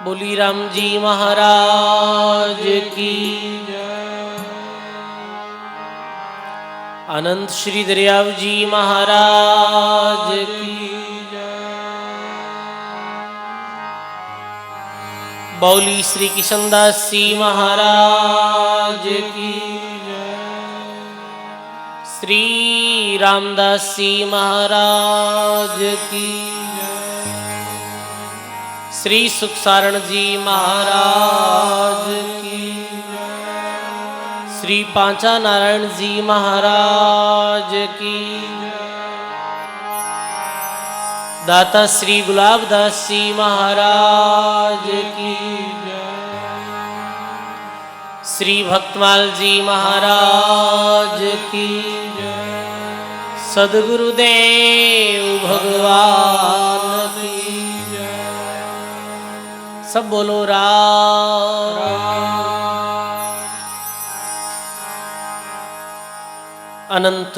बोली राम जी महाराज की। अनंत श्री दरियाव जी महाराज की। बौली श्री किशनदास जी महाराज की। श्री रामदास जी महाराज की। श्री सुखसारण जी महाराज की। श्री पांचा नारायण जी महाराज की। दाता श्री गुलाबदास जी महाराज की। श्री भक्तमाल जी महाराज की। सद्गुरुदेव भगवान की। सब बोलो राम। अनंत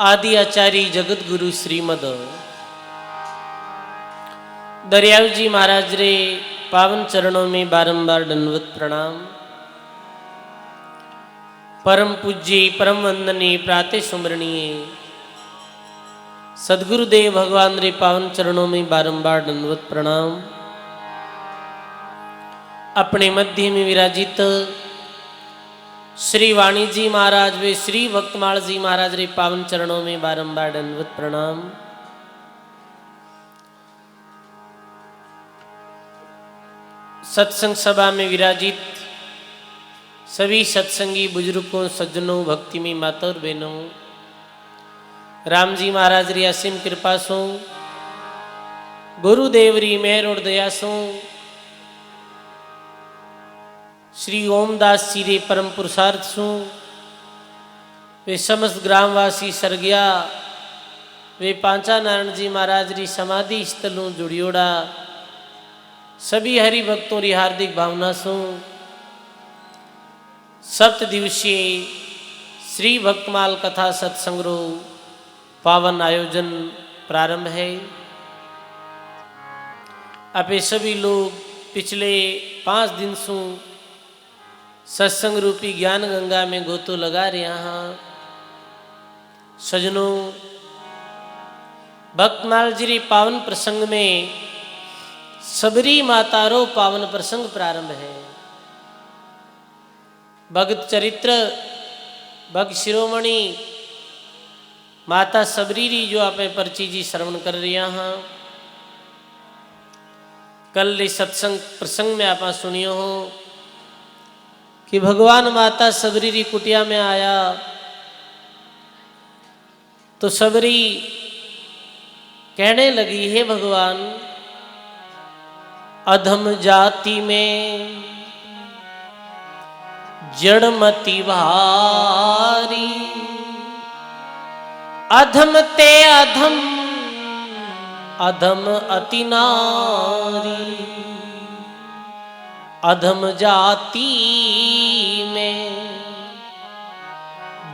आदि आचार्य जगत गुरु श्रीमद दरियाव जी महाराज रे पावन चरणों में बारंबार दंडवत प्रणाम। परम पूज्य परम वंदनीय प्रातः सुमरणीय सद्गुरुदेव भगवान रे पावन चरणों में बारंबार दंडवत प्रणाम। अपने मध्य में विराजित श्री वाणी जी महाराज वे श्री भक्तमाल जी महाराज रे पावन चरणों में बारंबार दंडवत प्रणाम। सत्संग सभा में विराजित सभी सत्संगी बुजुर्गों, सज्जनों, भक्ति में माता और बहनों, राम जी महाराज री असीम कृपा सो, गुरुदेव री मेहर और दया सो, श्री ओमदास जी रे परम पुरुषार्थ सो, वे समस्त ग्रामवासी सरगिया, वे पांचा नारायण जी महाराज री समाधि स्थलों जुड़ियोड़ा सभी हरि भक्तों री हार्दिक भावना सो सप्त दिवसीय श्री भक्तमाल कथा सत्संग्रह पावन आयोजन प्रारंभ है। आपे सभी लोग पिछले 5 दिन से सत्संग रूपी ज्ञान गंगा में गोतो लगा रहे हैं। सजनों, भक्तमाल जी रे पावन प्रसंग में सबरी मातारो पावन प्रसंग प्रारंभ है। भगत चरित्र भक्त शिरोमणि माता सबरी री जो आप पर्ची जी श्रवण कर रही हैं। कल सत्संग प्रसंग में आप सुनियो हो कि भगवान माता सबरी री कुटिया में आया तो सबरी कहने लगी, हे भगवान, अधम जाति में जड़मति भारी, अधम ते अधम अधम अति नारी, अधम जाति में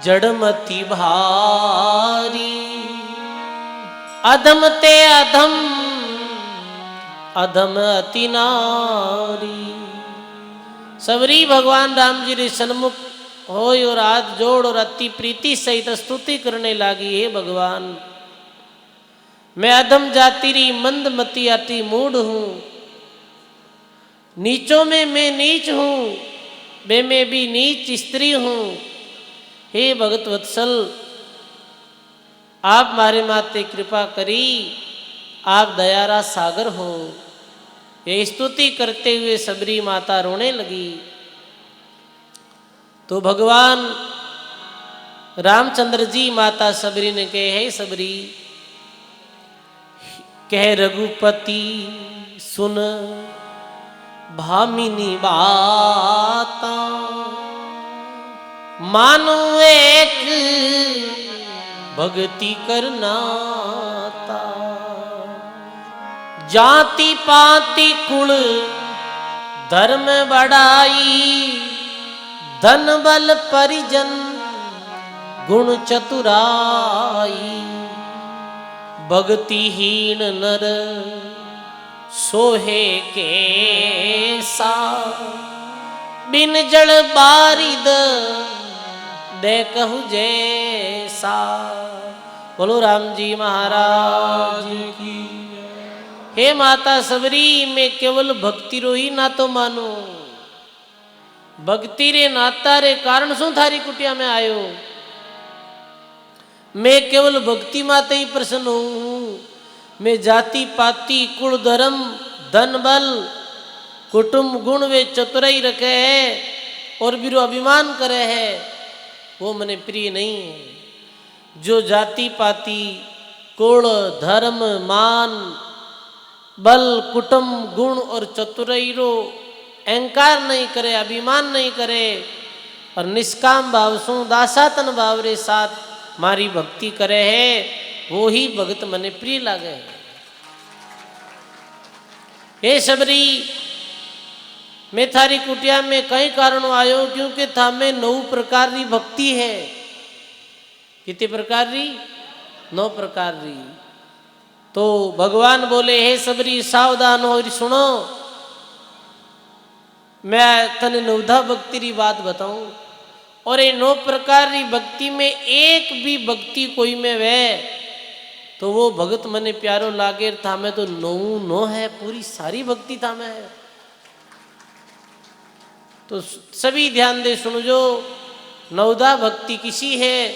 जड़मति भारी, अधम ते अधम अधम अति नारी। सबरी भगवान राम जी रे सन्मुख होय और हाथ जोड़ और अति प्रीति सहित स्तुति करने लगी, हे भगवान, मैं अधम जाति री मंदमती अति मूढ़ हूँ, नीचों में मैं नीच हूँ, मैं में भी नीच स्त्री हूँ। हे भगत वत्सल, आप मारे माते कृपा करी, आप दयारा सागर हो। ये स्तुति करते हुए सबरी माता रोने लगी। तो भगवान रामचंद्र जी माता सबरी ने कहे, हे सबरी, कह रघुपति सुन भामिनी बाता, मानो एक भक्ति करनाता, जाति पाति कुल धर्म बढ़ाई, धन बल परिजन गुण चतुराई, भक्तिहीन नर सोहे के सा बिन जल बारिद देखहु जैसा। बोलो राम जी महाराज की। हे माता सबरी, मैं केवल भक्ति रो ही ना तो मानो, भक्ति रे नाता रे कारण शू थारी कुटिया में आयो। मैं केवल भक्ति माते ही प्रसन्न हूँ। मैं जाति पाति कुल धर्म धन बल कुटुंब गुण वे चतुराई रखे है और बिरो अभिमान करे है, वो मने प्रिय नहीं है। जो जाति पाति कुल धर्म मान बल कुटुंब गुण और चतुराई रो अहंकार नहीं करे, अभिमान नहीं करे और निष्काम भाव सु दासातन भाव रे साथ मारी भक्ति करे है, वो ही भगत मने प्रिय लागे है। हे सबरी, मैं थारी कुटिया में कई कारणों आयो, क्योंकि था में 9 प्रकार री भक्ति है। कितने प्रकार री? 9 प्रकार री। तो भगवान बोले, हे सबरी सावधान हो सुनो, मैं तने 9धा भक्ति री बात बताऊं। और ये 9 प्रकार री भक्ति में एक भी भक्ति कोई में वे तो वो भगत मने प्यारो लागे। था में तो 9 है, पूरी सारी भक्ति था में है। तो सभी ध्यान दे सुनो, जो 9धा भक्ति किसी है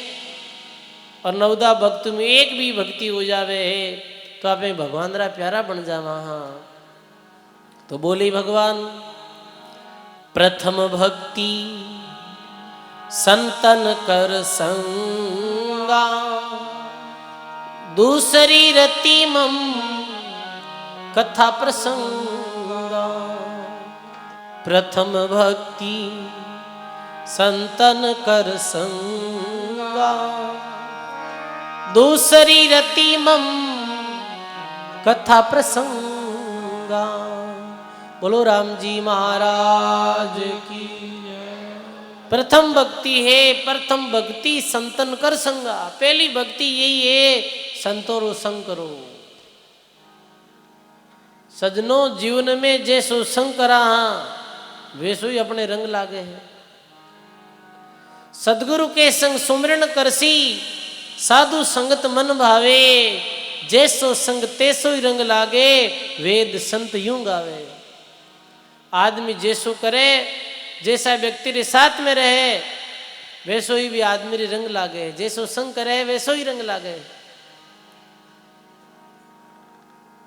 और 9धा भक्ति में एक भी भक्ति हो जावे है तो आप भगवान रा प्यारा बन जावा। हाँ, तो बोले भगवान, प्रथम भक्ति संतन कर संगा, दूसरी रति मम कथा प्रसंगा। प्रथम भक्ति संतन कर संगा, दूसरी रति मम कथा प्रसंगा। बोलो राम जी महाराज की। प्रथम भक्ति है, प्रथम भक्ति संतन कर संगा। पहली भक्ति यही है, संतों रो संग करो। सजनों, जीवन में जैसो संग करा वैसो ही अपने रंग लागे है। सदगुरु के संग सुमरण करसी, साधु संगत मन भावे, जैसो संग तैसो ही रंग लागे, वेद संत यूं गावे। आदमी जैसो करे, जैसा व्यक्ति रे साथ में रहे वैसो ही भी आदमी रे रंग लागे, जैसो संग करे वैसो ही रंग लागे।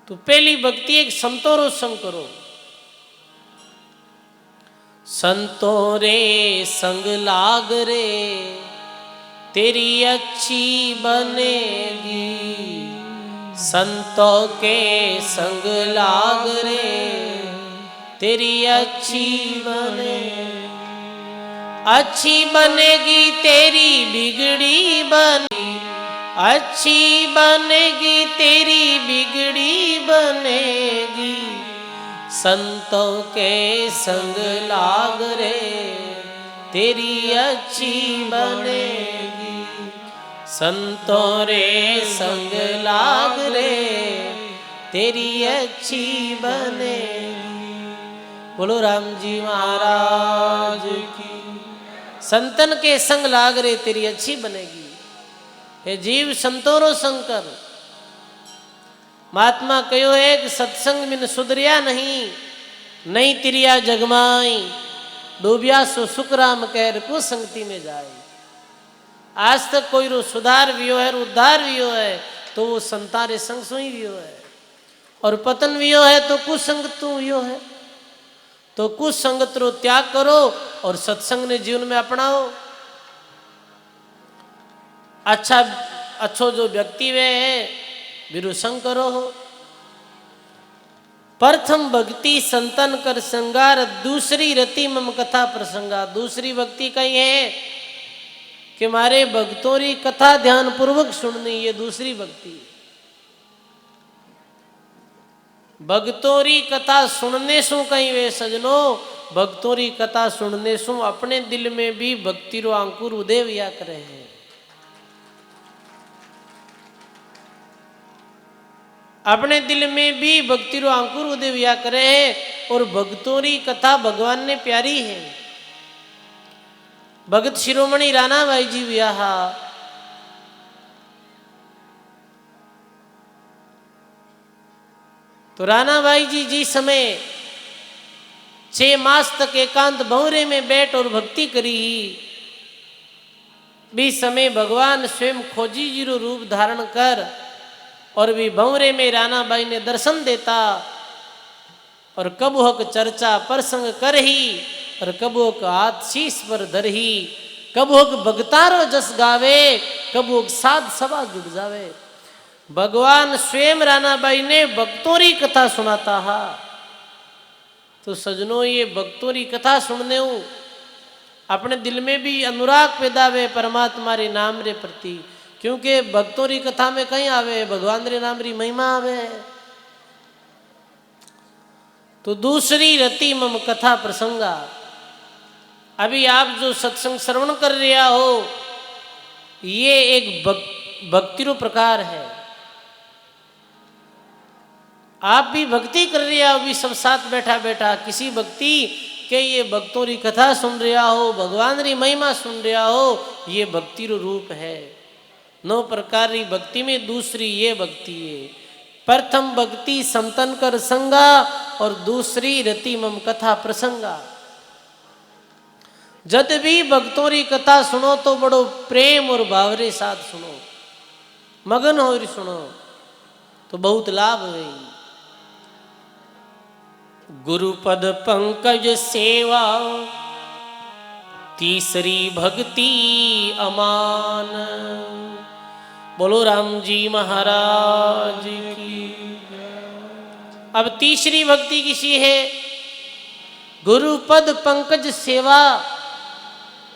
तो पहली भक्ति एक संतों रो संग करो। संतों रे संग लाग रे तेरी अच्छी बनेगी, संतों के संग लाग रे तेरी अच्छी अच्छी बनेगी, तेरी बिगड़ी बनेगी, अच्छी बनेगी तेरी बिगड़ी बनेगी। संतों के संग लाग रे तेरी अच्छी बनेगी, संतों रे संग लाग रे तेरी अच्छी बनेगी। बोलो राम जी महाराज की। संतन के संग लाग रे तेरी अच्छी बनेगी। हे जीव, संतों रो संग कर। महात्मा कहो है कि सत्संग बिन सुधरिया नहीं तिरिया जगमाई, डूबिया सो सुखराम कहर को संगति में जाए। आज तक कोई रो सुधार वियो है, उद्धार वियो है तो वो संतारे संग सोई वियो है, और पतन वियो है तो कुसंगत वियो है। तो कुछ संगत रो त्याग करो और सत्संग ने जीवन में अपनाओ। अच्छो जो व्यक्ति वे है बिरु संग करो हो। प्रथम भक्ति संतन कर संगार, दूसरी रति मम कथा प्रसंगा। दूसरी भक्ति कही है कि मारे भक्तों री कथा ध्यान पूर्वक सुननी, ये दूसरी भक्ति। भक्तों री कथा सुनने सु कहीं वे सजनो, भक्तों री कथा सुनने सु अपने दिल में भी भक्ति रो अंकुर उदय हुआ करे हैं। अपने दिल में भी भक्ति रो अंकुर उदय हुआ करे है और भक्तों री कथा भगवान ने प्यारी है। भगत शिरोमणि राणा भाई जी ब्याह तो राणा भाई जी जिस समय 6 मास तक एकांत भंवरे में बैठ और भक्ति करी भी समय भगवान स्वयं खोजी जी रो रूप धारण कर और भी भंवरे में राणा भाई ने दर्शन देता और कब हक चर्चा प्रसंग कर ही और कब हक हाथ शीश पर धर ही कब हक भगतारो जस गावे कब हक साध सभा जुट जावे। भगवान स्वयं राणा भाई ने भक्तों की कथा सुनाता है। तो सजनों ये भक्तों की कथा सुनने हूँ अपने दिल में भी अनुराग पैदा हुए परमात्मा रे नाम रे प्रति, क्योंकि भक्तों की कथा में कहीं आवे भगवान रे नाम री महिमा आवे। तो दूसरी रति मम कथा प्रसंगा, अभी आप जो सत्संग श्रवण कर रहा हो ये एक भक्ति रो प्रकार है। आप भी भक्ति कर रहा हो भी सब साथ बैठा बैठा किसी भक्ति के ये भक्तों की कथा सुन रहा हो भगवान री महिमा सुन रहा हो ये भक्ति रो रूप है। 9 प्रकार की भक्ति में दूसरी ये भक्ति है। प्रथम भक्ति समतन कर संगा और दूसरी रति मम कथा प्रसंगा। जब भी भक्तों की कथा सुनो तो बड़ो प्रेम और भावरे साथ सुनो, मगन हो सुनो तो बहुत लाभ हुई। गुरुपद पंकज सेवा तीसरी भक्ति अमान। बोलो राम जी महाराज की। अब तीसरी भक्ति किसी है? गुरुपद पंकज सेवा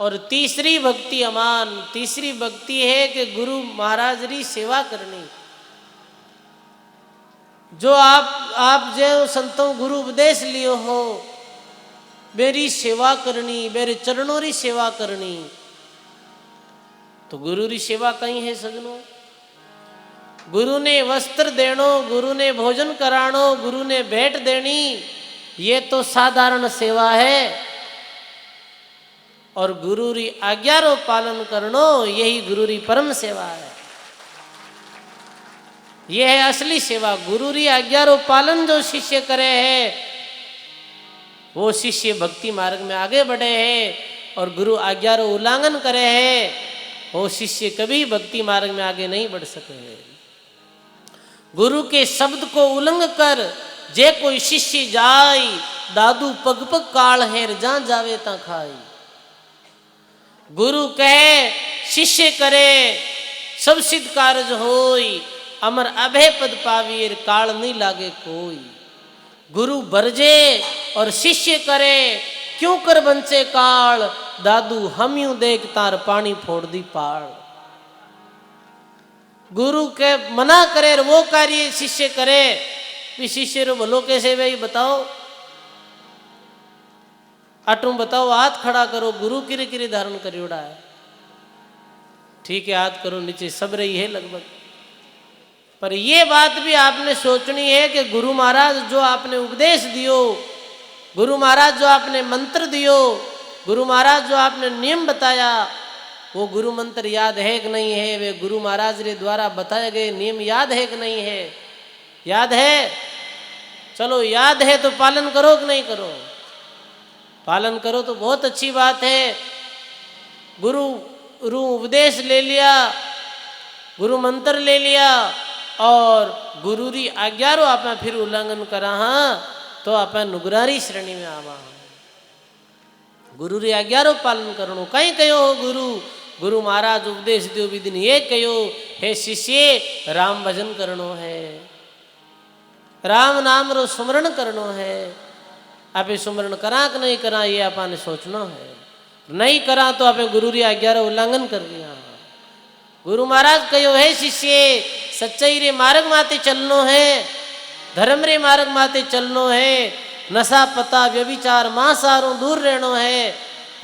और तीसरी भक्ति अमान। तीसरी भक्ति है कि गुरु महाराज री सेवा करनी। जो आप जो संतों गुरु उपदेश लियो हो मेरी सेवा करनी मेरे चरणों री सेवा करनी। तो गुरु री सेवा कहीं है सजनों? गुरु ने वस्त्र देनो गुरु ने भोजन करानो गुरु ने भेंट देनी ये तो साधारण सेवा है और गुरु री आज्ञा रो पालन करनो यही गुरु री परम सेवा है। यह है असली सेवा। गुरु री आज्ञा रो पालन जो शिष्य करे है वो शिष्य भक्ति मार्ग में आगे बढ़े है और गुरु आज्ञा रो उल्लंघन करे है वो शिष्य कभी भक्ति मार्ग में आगे नहीं बढ़ सके है। गुरु के शब्द को उल्लंघ कर जे कोई शिष्य जाय दादू पग पग काल हेर जहां जावे ता खाई। गुरु कहे शिष्य करे सब सिद्ध कारज होई अमर अभय पद पावीर काल नहीं लागे कोई। गुरु बरजे और शिष्य करे क्यों कर बंचे काल दादू हम यूं देख तार पानी फोड़ दी पाड़। गुरु के मना करे वो कार्य शिष्य करे भी शिष्य रो भलो कैसे भाई बताओ अटू बताओ हाथ खड़ा करो गुरु किरे किरे धारण करियोड़ा है ठीक है हाथ करो नीचे सब रही है लगभग। पर ये बात भी आपने सोचनी है कि गुरु महाराज जो आपने उपदेश दियो गुरु महाराज जो आपने मंत्र दियो गुरु महाराज जो आपने नियम बताया वो गुरु मंत्र याद है कि नहीं है? वे गुरु महाराज के द्वारा बताए गए नियम याद है कि नहीं है? याद है? चलो याद है तो पालन करो कि नहीं करो? पालन करो तो बहुत अच्छी बात है। गुरु उपदेश ले लिया गुरु मंत्र ले लिया और गुरु री आज्ञा रो आप फिर उल्लंघन करा हाँ तो आप नुगरारी श्रेणी में आवा। गुरु री आज्ञा रो पालन करो। कहीं कहो हो गुरु महाराज उपदेश दियो विदिन ये कहो हे शिष्य राम भजन करनो है राम नाम रो सुमरण करनो है। आप सुमरण करा कि नहीं करा ये आपने सोचना है। नहीं करा तो आप गुरु री आज्ञा रो उल्लंघन कर दिया। गुरु महाराज कहो है शिष्य सच्चाई रे मार्ग माते चलनो है धर्म रे मार्ग माते चलनो है नशा पता व्यभिचार मांसारों दूर रहनो है।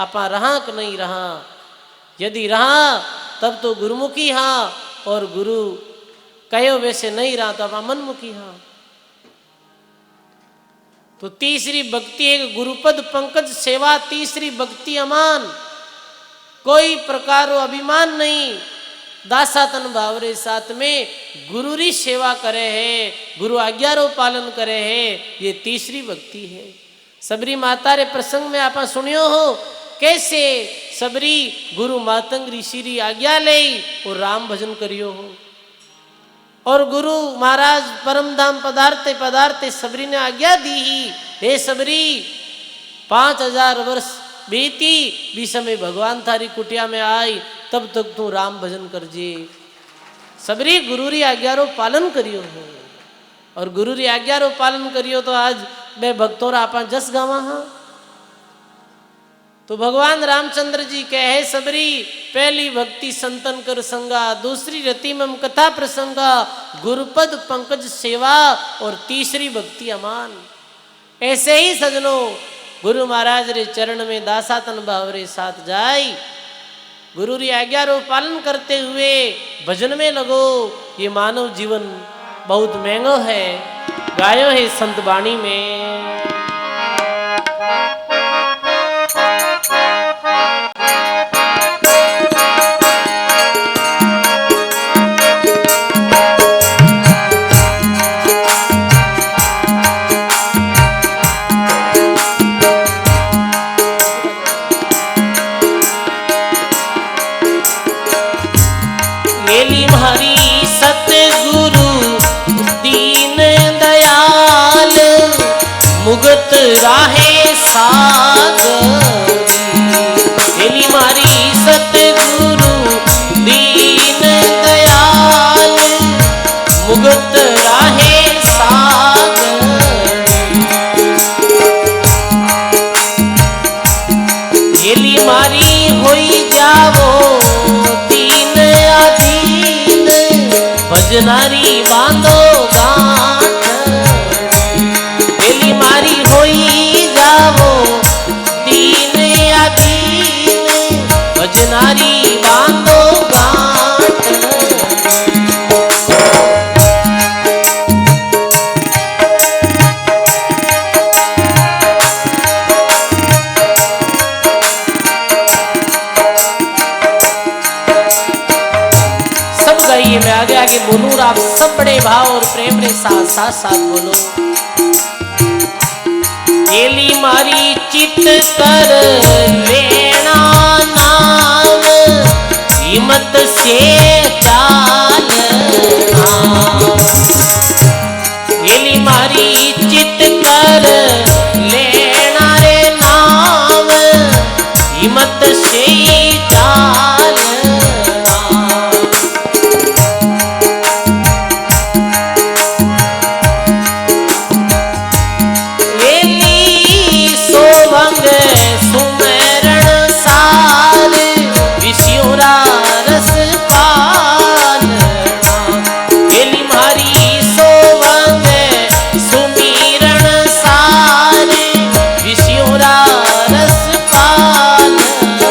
आपा रहा कि नहीं रहा? यदि रहा तब तो गुरुमुखी हाँ और गुरु कहो वैसे नहीं रहा तो आप मनमुखी। हाँ, तो तीसरी भक्ति है गुरुपद पंकज सेवा। तीसरी भक्ति अमान, कोई प्रकार अभिमान नहीं, दासातन भाव रे साथ में गुरु री सेवा करे है, गुरु आज्ञा रो पालन करे है, ये तीसरी भक्ति है। सबरी माता रे प्रसंग में आप सुनियो हो कैसे सबरी गुरु मातंग ऋषि री आज्ञा ले और राम भजन करियो हो। और गुरु महाराज परम धाम पदार्थे पदार्थे सबरी ने आज्ञा दी ही, हे सबरी 5000 वर्ष बीती भी समय भगवान थारी कुटिया में आई, तब तक तू राम भजन करजे। सबरी गुरु री आज्ञा रो पालन करियो हो, और गुरु री आज्ञा रो पालन करियो तो आज बे भक्तों रा आपा जस गावा। हाँ, तो भगवान रामचंद्र जी कहे सबरी पहली भक्ति संतन कर संगा, दूसरी रति मम कथा प्रसंगा, गुरुपद पंकज सेवा, और तीसरी भक्ति अमान। ऐसे ही सजनों गुरु महाराज रे चरण में दासातन भाव रे साथ जाई, गुरु री आज्ञा रो पालन करते हुए भजन में लगो। ये मानव जीवन बहुत महंगो है, गायो है संत वाणी में। मुगत राहे सागरी, हेली मारी सतगुरु दीन दयाल, मुगत राहे सागरी, हेली मारी होई जावो दीन अधीन, भजनारी बांधो गांठ, मारी होई जावो दीन अधीन, भजनारी बांधो गांठ। सब गाइए, मैं आगे आगे बोलूं और आप सब बड़े भाव और प्रेम के साथ साथ साथ बोलो। हेली मारी चित कर लेना नाम, हिम्मत से चालना, हेली मारी चित कर लेना रे नाम, हिम्मत से चालना। सुमरण सार विष्णुरा रस पालना, हेली मारी सोवंग सुमीरण सार विष्णुरा रस पालना,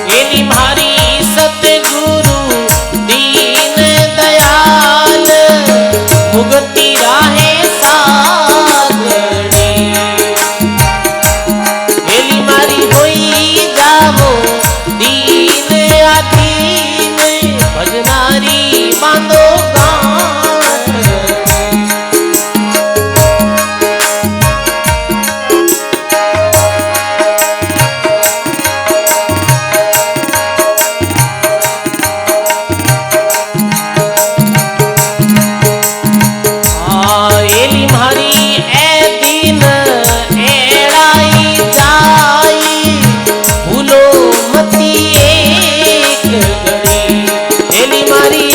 हेली मारी सतगुरु दीन दयाल, मुगति राहे भजनारी बांधो गांठ। एली मारी ए दिन एड़ाई जाई, भूलो मती एक घड़ी, हेली मारी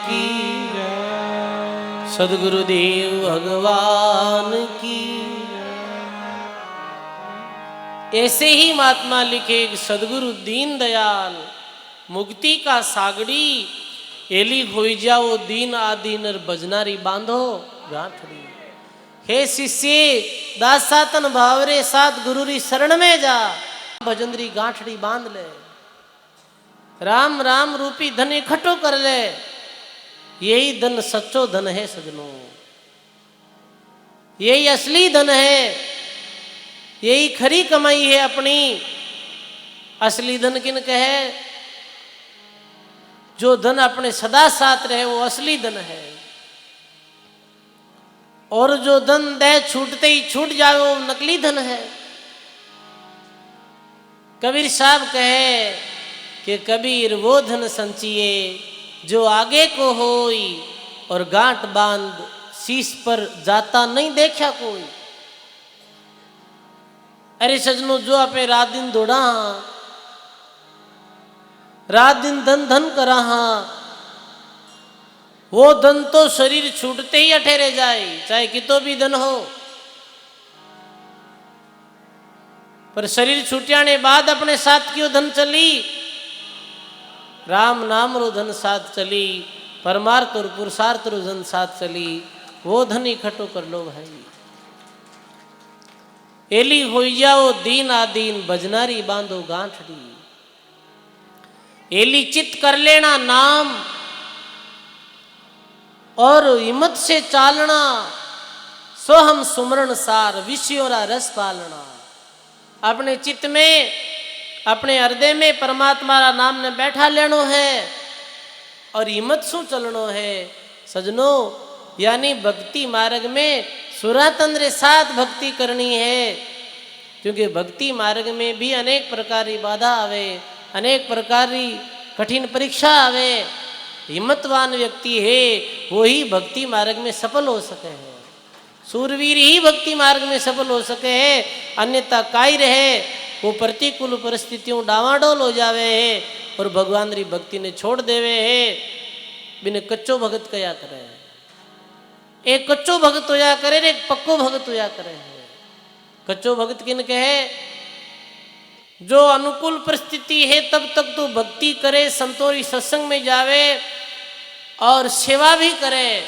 की सदगुरुदेव भगवान की। ऐसे ही महात्मा लिखे सदगुरु दीन दयाल मुक्ति का सागड़ी एली होई जाओ दीन आदीन बजनारी बांधो गांठड़ी। हे शिष्य दासातन भावरे सात गुरुरी शरण में जा भजनरी गांठड़ी बांध ले। राम राम रूपी धन इकट्ठो कर ले। यही धन सच्चो धन है सजनों, यही असली धन है, यही खरी कमाई है अपनी। असली धन किन कहे? जो धन अपने सदा साथ रहे वो असली धन है, और जो धन दे छूटते ही छूट जाए वो नकली धन है। कबीर साहब कहे कि कबीर वो धन संचिए जो आगे को होई, और गांठ बांध शीश पर जाता नहीं देखा कोई। अरे सजनों, जो आपे रात दिन दौड़ा, रात दिन धन धन करा, वो धन तो शरीर छूटते ही अठेरे जाए, चाहे कितो भी धन हो। पर शरीर छूटने बाद अपने साथ क्यों धन चली? राम नाम रो धन साथ चली, परमार्थ और पुरुषार्थ रो धन साथ चली। वो धन इकट्ठो कर लो भाई। एली होई जाओ दीन आदीन बजनारी बांधो गांठड़ी। एली चित कर लेना नाम, और हिम्मत से चालना सो हम सुमरण सार विषयोरा रस पालना। अपने चित्त में अपने हृदय में परमात्मा रा नाम ने बैठा लेनो है, और हिम्मत सु चलनो है सजनों। यानी भक्ति मार्ग में सुरातंद्र साथ भक्ति करनी है, क्योंकि भक्ति मार्ग में भी अनेक प्रकार की बाधा आवे, अनेक प्रकार की कठिन परीक्षा आवे। हिम्मतवान व्यक्ति है वो ही भक्ति मार्ग में सफल हो सके है। सूरवीर ही भक्ति मार्ग में सफल हो सके है, अन्यथा काई रहे वो प्रतिकूल परिस्थितियों डावाडोल हो जावे है और भगवान री भक्ति ने छोड़ देवे है। बिन कच्चो भगत कया करे, एक कच्चो भगत होया करे, एक पक्को भगत होया करे है। कच्चो भगत किन कहे? जो अनुकूल परिस्थिति है तब तक तो भक्ति करे, संतोरी सत्संग में जावे और सेवा भी करे,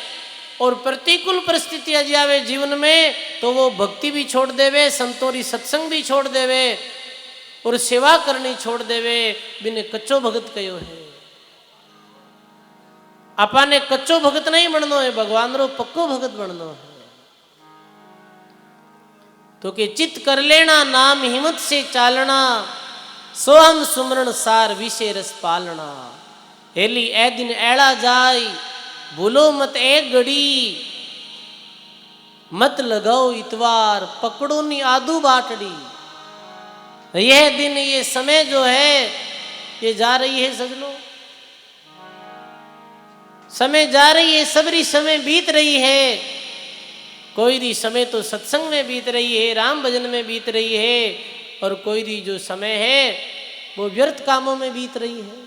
और प्रतिकूल परिस्थितियां जावे जीवन में तो वो भक्ति भी छोड़ देवे, संतोरी सत्संग भी छोड़ देवे और सेवा करनी छोड़ देवे। बिन कच्चो भगत कयो है। अपाने कच्चो भगत नहीं बननो है, भगवान रो पक्को भगत बननो है। तो कि चित कर लेना नाम हिम्मत से चालना, सो हम सुमरण सार विषय रस पालना। हेली ए दिन एड़ा जाय भूलो मत एक घड़ी, मत लगाओ इतवार पकड़ो नी आदू बाटड़ी। यह दिन ये समय जो है ये जा रही है सजनों, समय जा रही है, सबरी समय बीत रही है। कोई दी समय तो सत्संग में बीत रही है, राम भजन में बीत रही है, और कोई दी जो समय है वो व्यर्थ कामों में बीत रही है।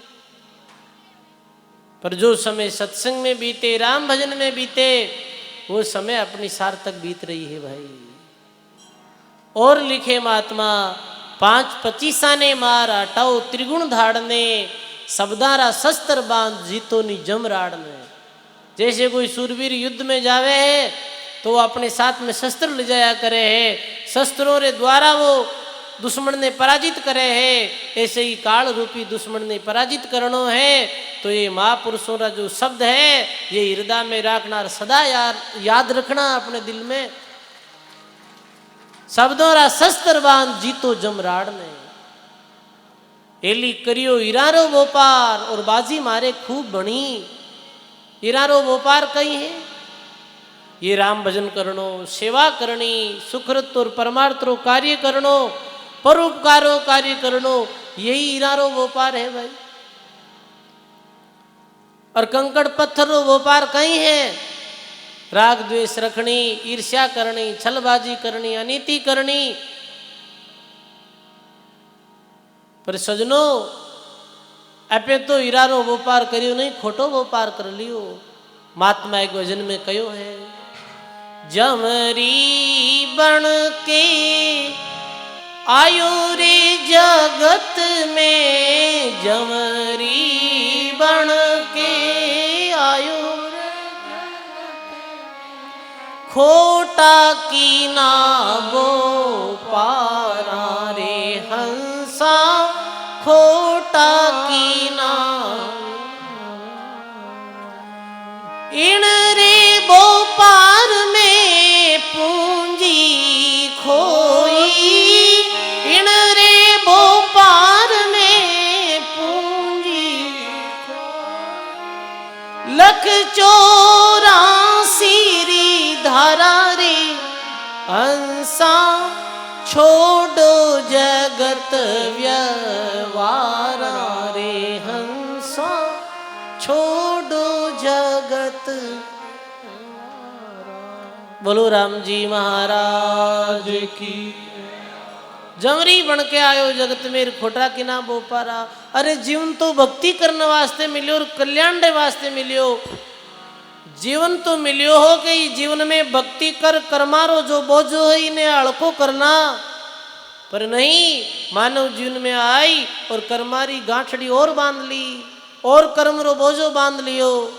पर जो समय सत्संग में बीते, राम भजन में बीते, वो समय अपनी सार्थक बीत रही है भाई। और लिखे महात्मा 5-25 ने मार हटाओ त्रिगुण धाड़ने, शब्दारा शस्त्र बांध जीतो नी जम राड़ने। जैसे कोई सूरवीर युद्ध में जावे है तो वो अपने साथ में शस्त्र ले जाया करे है, शस्त्रों रे द्वारा वो दुश्मन ने पराजित करे है। ऐसे ही काल रूपी दुश्मन ने पराजित करनो है। तो ये महापुरुषों का जो शब्द है ये हृदय में रखना, सदा याद रखना अपने दिल में। शब्दों रा शस्त्र बांध जीतो जमराड़ ने, एली करियो इरारो व्यापार और बाजी मारे खूब बनी। इरारो व्यापार कई है, ये राम भजन करनो, सेवा करनी, सुकृत और परमार्थ रो कार्य करनो, परोपकारो कार्य करनो, यही इरारो व्यापार है भाई। और कंकड़ पत्थरों व्यापार कहीं है, राग द्वेष रखनी, ईर्ष्या करनी, छलबाजी करनी, अनीति करनी। पर सजनों आपे तो हीरानो व्यापार करियो नहीं, खोटो व्यापार कर लियो। महात्मा एक भजन में कयो है, जमरी बन के आयो रे जगत में, जमरी बन के आयो खोटा की ना बो पारा रे हंसा, खोटा की ना इन रे बो पार में पूंजी खोई, इन रे बो पार में पूंजी लख 84 धारा रे हंसा, छोड़ो जगत व्यवहार रे हंसा, छोड़ो जगत। बोलो राम जी महाराज की। जमरी बन के आयो जगत में खोटा की ना बोपारा। अरे जीवन तो भक्ति करने वास्ते मिलियो और कल्याण के वास्ते मिलियो। जीवन तो मिलियो हो कि जीवन में भक्ति कर, कर्मारो जो बोझो है इन्हें हल्को करना, पर नहीं, मानव जीवन में आई और कर्मारी गांठड़ी और बांध ली, और कर्म रो बोझो बांध लियो।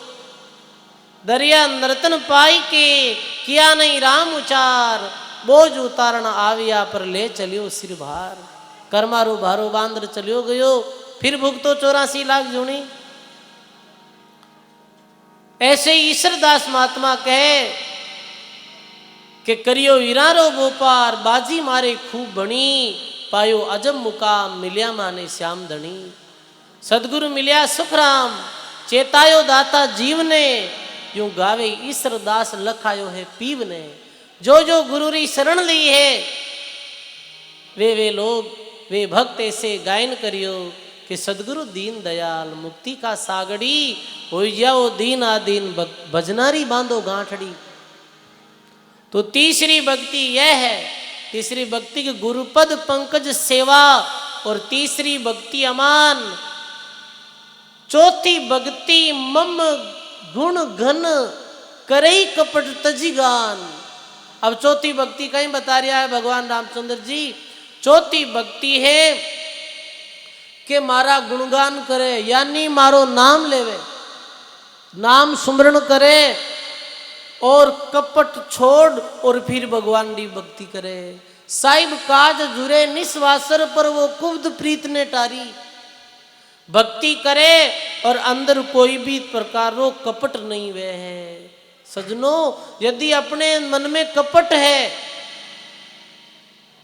दरिया नर्तन पाई के किया नहीं राम उचार, बोझ उतारण आविया पर ले चलियो सिर भार। कर्मारो भारो बांध चलियो गयो, फिर भुगतो 84 लाख जुनी। ऐसे ईश्वरदास महात्मा कहे कि करियो हीरारो व्यापार, बाजी मारे खूब बनी, पायो अजब मुकाम मिलिया माने श्याम धनी। सदगुरु मिलिया सुखराम, चेतायो दाता जीव ने, यूं गावे ईश्वरदास लखायो है पीव ने। जो जो गुरु री शरण ली है वे लोग, वे भक्त ऐसे गायन करियो कि सदगुरु दीन दयाल मुक्ति का सागड़ी, हो जाओ दीन आदीन भजनारी बांधो गांठड़ी। तो तीसरी भक्ति यह है, तीसरी भक्ति की गुरुपद पंकज सेवा, और तीसरी भक्ति अमान। चौथी भक्ति मम गुण घन करई कपट तजी गान। अब चौथी भक्ति कहीं बता रहा है भगवान रामचंद्र जी। चौथी भक्ति है कि मारा गुणगान करे, यानी मारो नाम लेवे, नाम सुमरण करे और कपट छोड़ और फिर भगवान की भक्ति करे। साहिब काज जुरे निस्वासर पर वो कुब्द प्रीत ने टारी। भक्ति करे और अंदर कोई भी प्रकार रो कपट नहीं वे है। सजनों, यदि अपने मन में कपट है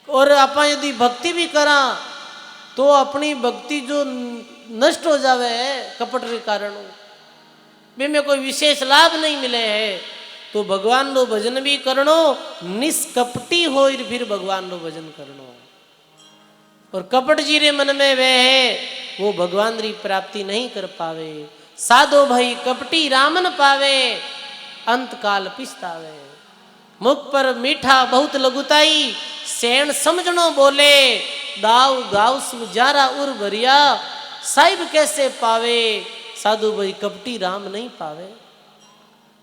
और आप यदि भक्ति भी करा तो अपनी भक्ति जो नष्ट हो जावे है कपट के कारण, वे में कोई विशेष लाभ नहीं मिले है। तो भगवान रो भजन भी करनो, निष्कपटी हो फिर भगवान रो भजन करनो। और कपट जी रे मन में वे है वो भगवान री प्राप्ति नहीं कर पावे। साधो भाई कपटी रामन पावे, अंत काल पिछतावे। मुख पर मीठा बहुत लगुताई, सैन समझनो बोले, दाऊ गाऊ सुजारा उर भरिया। साहिब कैसे पावे, साधु भाई कपटी राम नहीं पावे।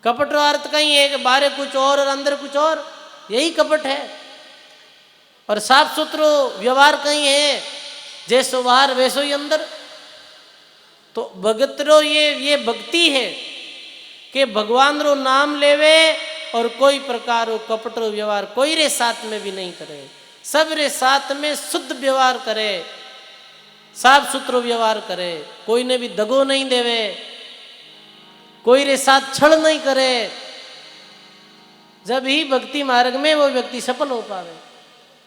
कपट का अर्थ कहीं है कि बाहर कुछ और अंदर कुछ और, यही कपट है। और साफ सुथरो व्यवहार कहीं है, जैसो बाहर वैसो ही अंदर। तो भगत रो ये भक्ति है कि भगवान रो नाम लेवे और कोई प्रकार रो कपट रो व्यवहार कोई रे साथ में भी नहीं करे। सब रे साथ में शुद्ध व्यवहार करे, साफ सुथरो व्यवहार करे, कोई ने भी दगो नहीं देवे, कोई रे साथ छल नहीं करे। जब ही भक्ति मार्ग में वो व्यक्ति सफल हो पावे।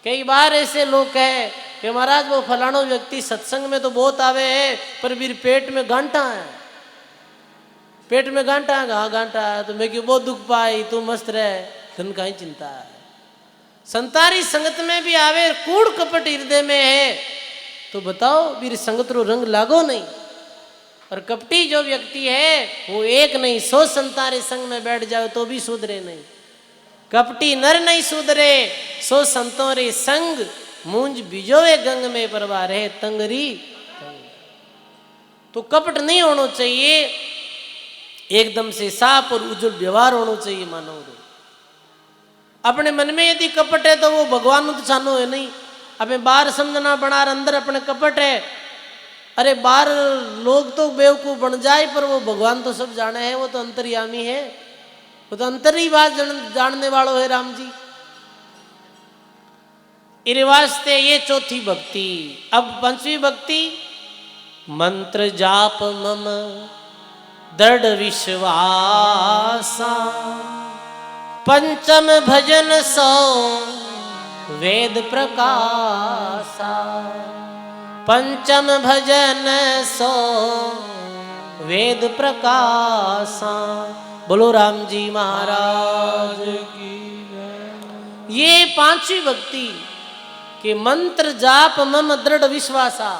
कई बार ऐसे लोग कहे कि महाराज वो फलानो व्यक्ति सत्संग में तो बहुत आवे है पर फिर पेट में गांठा है, पेट में गांठा है। हाँ गांठा है तो मैं क्यों बहुत दुख पाई, तू मस्त रहे, धन का ही चिंता है। संतारी संगत में भी आवे, कूड़ कपट हृदय में है, तो बताओ वीर संगत रो रंग लागो नहीं। और कपटी जो व्यक्ति है वो एक नहीं 100 संतारी संग में बैठ जाओ तो भी सुधरे नहीं। कपटी नर नहीं सुधरे, 100 संतों रे संग, मूंज बिजोए गंग में परवा रहे तंगरी। तो कपट नहीं होना चाहिए, एकदम से साफ और उज्जवल व्यवहार होना चाहिए मानव रो। अपने मन में यदि कपट है तो वो भगवान तो छानो है नहीं। अबे बाहर समझना बना अंदर अपने कपट है। अरे बाहर लोग तो बेवकूफ बन जाए पर वो भगवान तो सब जाने है, वो तो अंतर्यामी है, वो तो अंतर ही बात जानने वालों है राम जी। इस वास्ते ये चौथी भक्ति। अब पांचवी भक्ति, मंत्र जाप मम दृढ़ विश्वासा, पंचम भजन सो वेद प्रकाशा, पंचम भजन सो वेद प्रकाशा। बोलो राम जी महाराज की। ये पांचवी भक्ति के मंत्र जाप मम दृढ़ विश्वासा।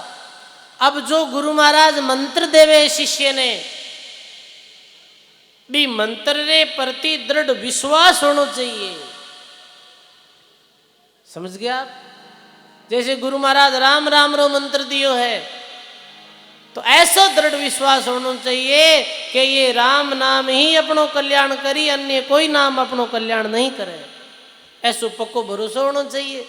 अब जो गुरु महाराज मंत्र देवे शिष्य ने भी मंत्र रे प्रति दृढ़ विश्वास होना चाहिए। समझ गया आप? जैसे गुरु महाराज राम राम रो मंत्र दियो है तो ऐसा दृढ़ विश्वास होना चाहिए कि ये राम नाम ही अपनो कल्याण करी, अन्य कोई नाम अपनो कल्याण नहीं करे। ऐसो पक्को भरोसा होना चाहिए।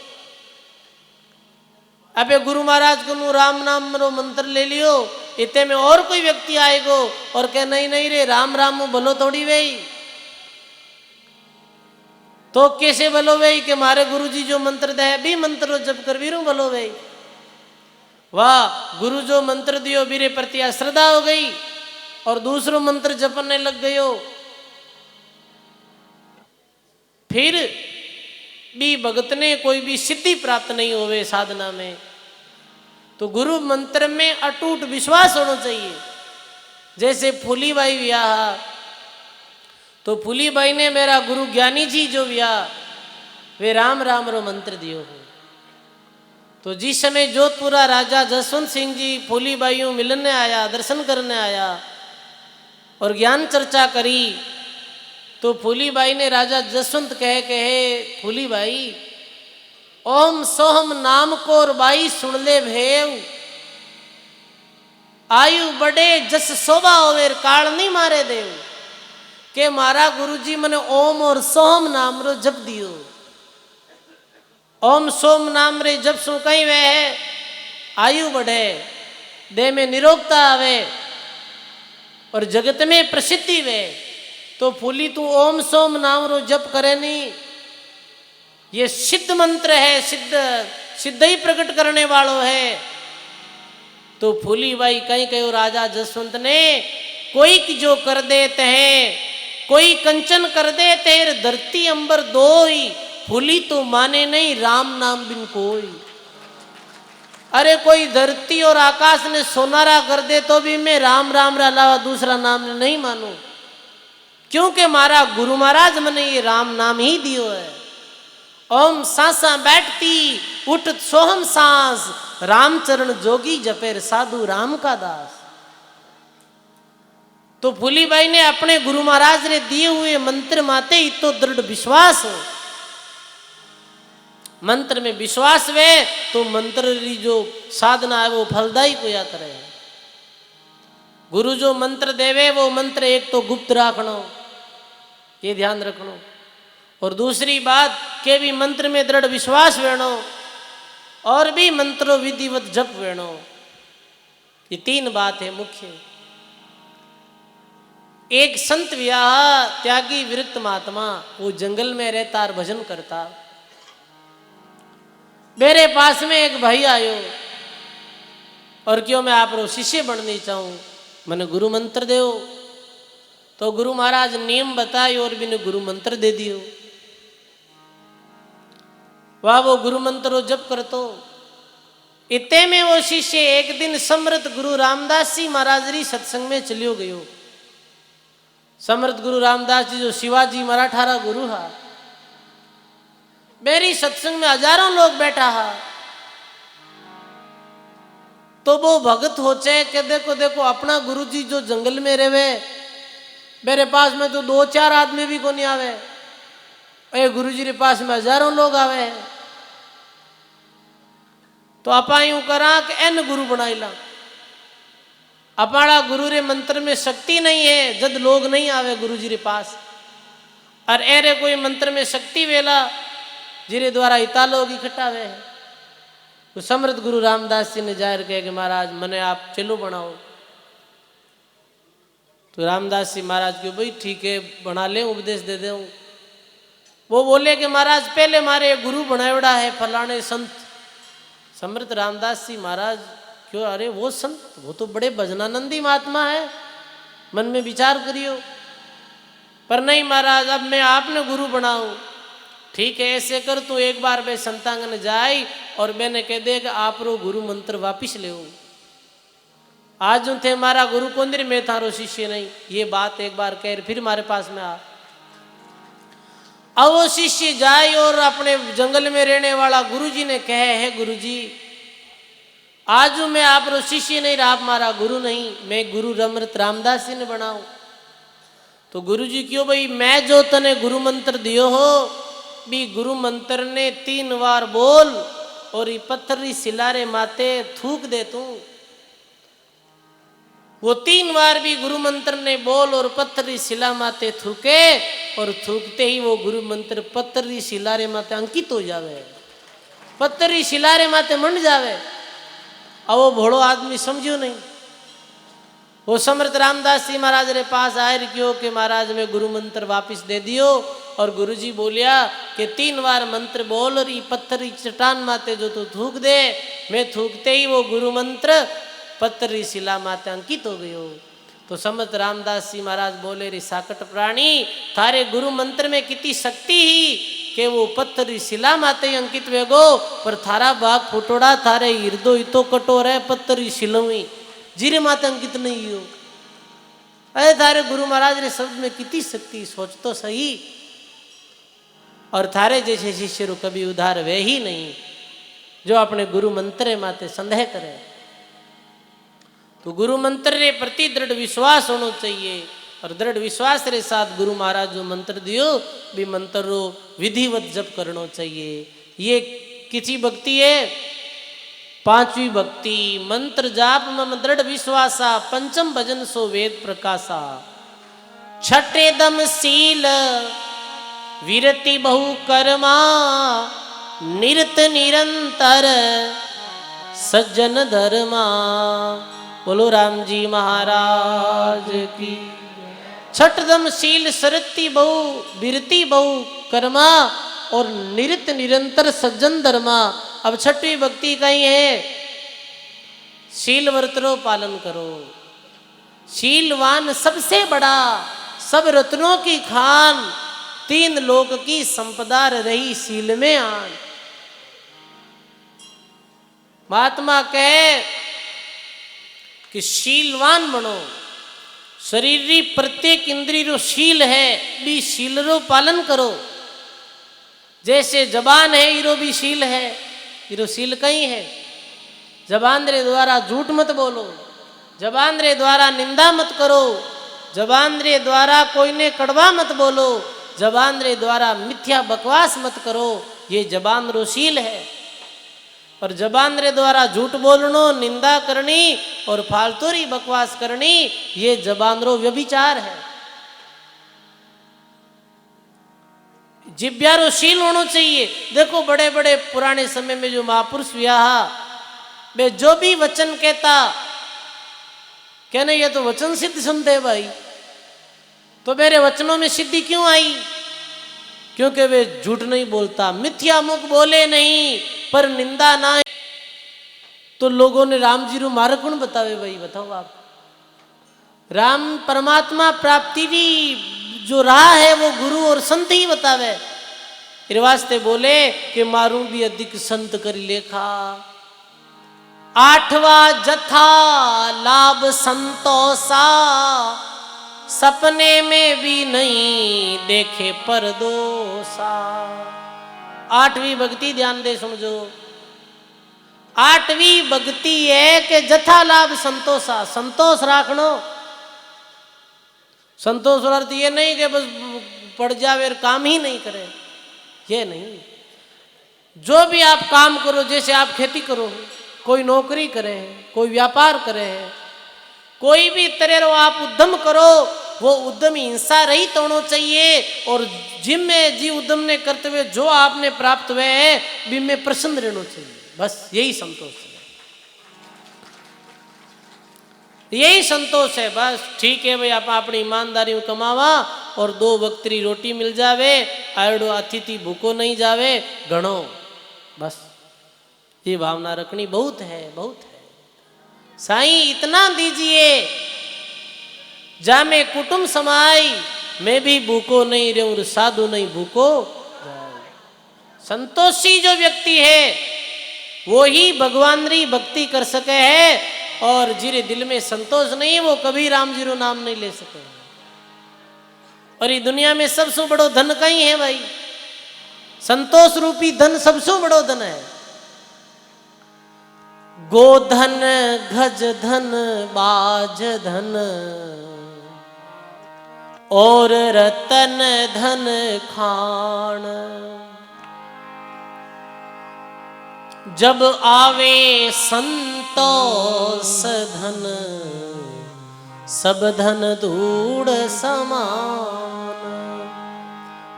अबे गुरु महाराज को राम नाम रो मंत्र ले लियो, इतने में और कोई व्यक्ति आएगो और कहे नहीं नहीं रे राम राम भलो थोड़ी वही, तो कैसे भलो वही कि मारे गुरु जी जो मंत्र दे भी मंत्र जप कर भी रू भलो वही। वाह, गुरु जो मंत्र दियो बीरे प्रति श्रद्धा हो गई और दूसरो मंत्र जपने लग गयो। फिर भी भगत ने कोई भी सिद्धि प्राप्त नहीं होवे साधना में, तो गुरु मंत्र में अटूट विश्वास होना चाहिए। जैसे फूलीबाई ब्याह, तो फूलीबाई ने मेरा गुरु ज्ञानी जी जो ब्याह वे राम राम रो मंत्र दियो हो। तो जिस समय जोधपुरा राजा जसवंत सिंह जी फूलीबाइयों मिलने आया, दर्शन करने आया और ज्ञान चर्चा करी, तो फूलीबाई ने राजा जसवंत कहे फूलीबाई ओम सोहम नाम को बाई सुन ले भेव, आयु बड़े जस शोभा होवे काल नहीं मारे देव। के मारा गुरुजी मने ओम और सोहम नाम रो जप दियो। ओम सोम नाम रे जप सु कहीं वे है आयु बढ़े, देह में निरोगता आवे और जगत में प्रसिद्धि वे। तो फूली तू ओम सोम नाम रो जप करे नहीं, ये सिद्ध मंत्र है, सिद्ध ही प्रकट करने वालों है। तो फूली भाई कहीं कहीं राजा जसवंत ने कोई की जो कर देते हैं, कोई कंचन कर देते हैं, धरती अंबर दोई, फूली तो माने नहीं राम नाम बिन कोई। अरे कोई धरती और आकाश ने सोनारा कर दे तो भी मैं राम राम रे अलावा दूसरा नाम नहीं मानू, क्योंकि हमारा गुरु महाराज मैंने ये राम नाम ही दियो है। ओम सांसा बैठती उठ सोहम सांस, रामचरण जोगी जपेर साधु राम का दास। तो फूलीबाई ने अपने गुरु महाराज ने दिए हुए मंत्र माते ही तो दृढ़ विश्वास हो। मंत्र में विश्वास वे तो मंत्र की जो साधना है वो फलदायी को या करे। गुरु जो मंत्र देवे वो मंत्र एक तो गुप्त रखना, ये ध्यान रखना, और दूसरी बात के भी मंत्र में दृढ़ विश्वास वेणो और भी मंत्रो विधिवत जप वेणो। ये तीन बात है मुख्य। एक संत व्याह त्यागी विरक्त महात्मा, वो जंगल में रहता और भजन करता। मेरे पास में एक भाई आयो और क्यों मैं आप रो शिष्य बननी चाहूं, मैंने गुरु मंत्र दो। तो गुरु महाराज नियम बताए और भी गुरु मंत्र दे दियो। वह वो गुरु मंत्र जप करतो। इतने में वो शिष्य एक दिन समर्थ गुरु रामदास जी महाराज री सत्संग में चलियो गयो। समर्थ गुरु रामदास जी जो शिवाजी मराठारा गुरु हा, मेरी सत्संग में हजारों लोग बैठा हा। तो वो भगत होचे कि देखो देखो अपना गुरु जी जो जंगल में रहे, मेरे पास में तो 2-4 आदमी भी को नहीं आवे, ए गुरु जी के पास में हजारों लोग आवे। तो आपा यूं करा कि एन गुरु बनाई ला। अपाड़ा गुरु रे मंत्र में शक्ति नहीं है जद लोग नहीं आवे गुरु जी रे पास। और एरे कोई मंत्र में शक्ति वेला जिरे द्वारा इता लोग इकट्ठा हुए हैं। तो समर्थ गुरु रामदास जी ने जाहिर किया कि महाराज मने आप चलो बनाओ। तो रामदास जी महाराज क्यों भाई ठीक है बना ले उपदेश दे दे। वो बोले कि महाराज पहले हमारे गुरु बनावड़ा है फलाने संत। समर्थ रामदास जी महाराज क्यों अरे वो संत वो तो बड़े भजनानंदी महात्मा है मन में विचार करियो। पर नहीं महाराज अब मैं आपने गुरु बनाऊं। ठीक है ऐसे कर तू एक बार बे संतांगन जाए और मैंने कह दे कि आप रो गुरु मंत्र वापिस ले आज थे हमारा गुरु कोंदरी में थारो शिष्य नहीं। ये बात एक बार कह फिर हमारे पास में आ। अब वो शिष्य जाए और अपने जंगल में रहने वाला गुरु जी ने कहे है गुरु जी आज मैं आप रो शिष्य नहीं रहा आप हमारा गुरु नहीं मैं गुरु रमृत रामदास जी ने बनाऊं। तो गुरु जी क्यों भाई मैं जो तने गुरु मंत्र दियो हो भी गुरु मंत्र ने 3 बार बोल और ये पत्थरी सिलारे माते थूक दे तू। वो 3 बार भी गुरु मंत्र ने बोल और पत्थरी शिला माते थूके और थूकते ही वो गुरु मंत्र पत्थरी शिलारे माते अंकित हो जावे पत्थरी शिलारे माते मंड जावे। अब वो भोड़ो आदमी समझियो नहीं। वो समर्थ रामदास जी महाराज रे पास आए क्यों कि महाराज में गुरु मंत्र वापिस दे दियो। और गुरु जी बोलिया कि 3 बार मंत्र बोल और ये पत्थरी चट्टान माते जो तू थूक दे मैं थूकते ही वो गुरु मंत्र पत्थरी शिला माते अंकित हो गयो। तो समर्थ रामदास जी महाराज बोले रे साकट प्राणी थारे गुरु मंत्र में कितनी शक्ति ही कि वो पत्थरी शिला माते अंकित वेगो पर थारा बाग फुटोड़ा थारे हृदय इतो कटोर है पत्थरी शिलवी जीरे माते अंकित नहीं हो। अरे थारे गुरु महाराज रे शब्द में कितनी शक्ति सोच तो सही। और थारे जैसे शिष्य रो कभी उधार वे ही नहीं जो अपने गुरु मंत्र माते संदेह करे। तो गुरु मंत्र रे प्रति दृढ़ विश्वास होना चाहिए और दृढ़ विश्वास रे साथ गुरु महाराज जो मंत्र दियो भी मंत्र रो विधिवत जप करना चाहिए। ये किसी भक्ति है 5वीं भक्ति मंत्र जाप मम दृढ़ विश्वासा पंचम भजन सो वेद प्रकाशा। छठे दम शील विरति बहु कर्मा निरत निरंतर सज्जन धर्मा। बोलो राम जी महाराज की। छठदम शील सरति बहु विरति बहु कर्मा और निरत निरंतर सज्जन धर्मा। अब 6वीं भक्ति कहीं है शील व्रतरो पालन करो। शीलवान सबसे बड़ा सब रत्नों की खान 3 लोक की संपदा रही शील में आन। महात्मा कहे कि शीलवान बनो। शरीर री प्रत्येक इंद्रिय रो शील है भी शील रो पालन करो। जैसे जबान है इरो भी शील है इरो शील कहीं है। जबान रे द्वारा झूठ मत बोलो जबान रे द्वारा निंदा मत करो जबान रे द्वारा कोई ने कड़वा मत बोलो जबान रे द्वारा मिथ्या बकवास मत करो। ये जबान रो शील है। और जबान रे द्वारा झूठ बोलनो निंदा करनी और फालतूरी बकवास करनी ये जबान रो व्यभिचार है। जिब्यारो शील होना चाहिए। देखो बड़े बड़े पुराने समय में जो महापुरुष व्याह वे जो भी वचन कहता कहने ये तो वचन सिद्ध सुनते भाई। तो मेरे वचनों में सिद्धि क्यों आई? क्योंकि वे झूठ नहीं बोलता मिथ्या मुख बोले नहीं पर निंदा ना। तो लोगों ने राम जी रू मार्ग कौन बतावे भाई बताओ आप। राम परमात्मा प्राप्ति की जो राह है वो गुरु और संत ही बतावे। इस वास्ते बोले कि मारू भी अधिक संत कर लेखा। 8वां जथा लाभ संतोषा सपने में भी नहीं देखे परदोसा। 8वीं भक्ति ध्यान दे समझो। 8वीं भक्ति है कि जथा लाभ संतोषा संतोष राखनो। संतोष अर्थ ये नहीं कि बस पड़ जावे और काम ही नहीं करे ये नहीं। जो भी आप काम करो जैसे आप खेती करो कोई नौकरी करे कोई व्यापार करे कोई भी तरह रो आप उद्यम करो, वो उद्यम हिंसा रहित होना चाहिए। और जिम में जी उद्यम ने करते हुए जो आपने प्राप्त हुए है भी में प्रसन्न रहना चाहिए। बस यही संतोष है, यही संतोष है। बस ठीक है भाई, आप अपनी ईमानदारी कमावा और 2 वक्त री रोटी मिल जावे, आयडो अतिथि भूखो नहीं जावे घणो, बस ये भावना रखनी बहुत है, बहुत है। साईं इतना दीजिए जामे कुटुंब समाई, मैं भी भूखो नहीं रहूं साधु नहीं भूखो जाए। संतोषी जो व्यक्ति है वो ही भगवान री भक्ति कर सके है, और जिरे दिल में संतोष नहीं है वो कभी राम जी रो नाम नहीं ले सके। और ये दुनिया में सबसे बड़ो धन कहीं है भाई, संतोष रूपी धन सबसे बड़ो धन है। गोधन गज धन बाज धन और रतन धन खान, जब आवे संतोष धन सब धन धूड़ समान।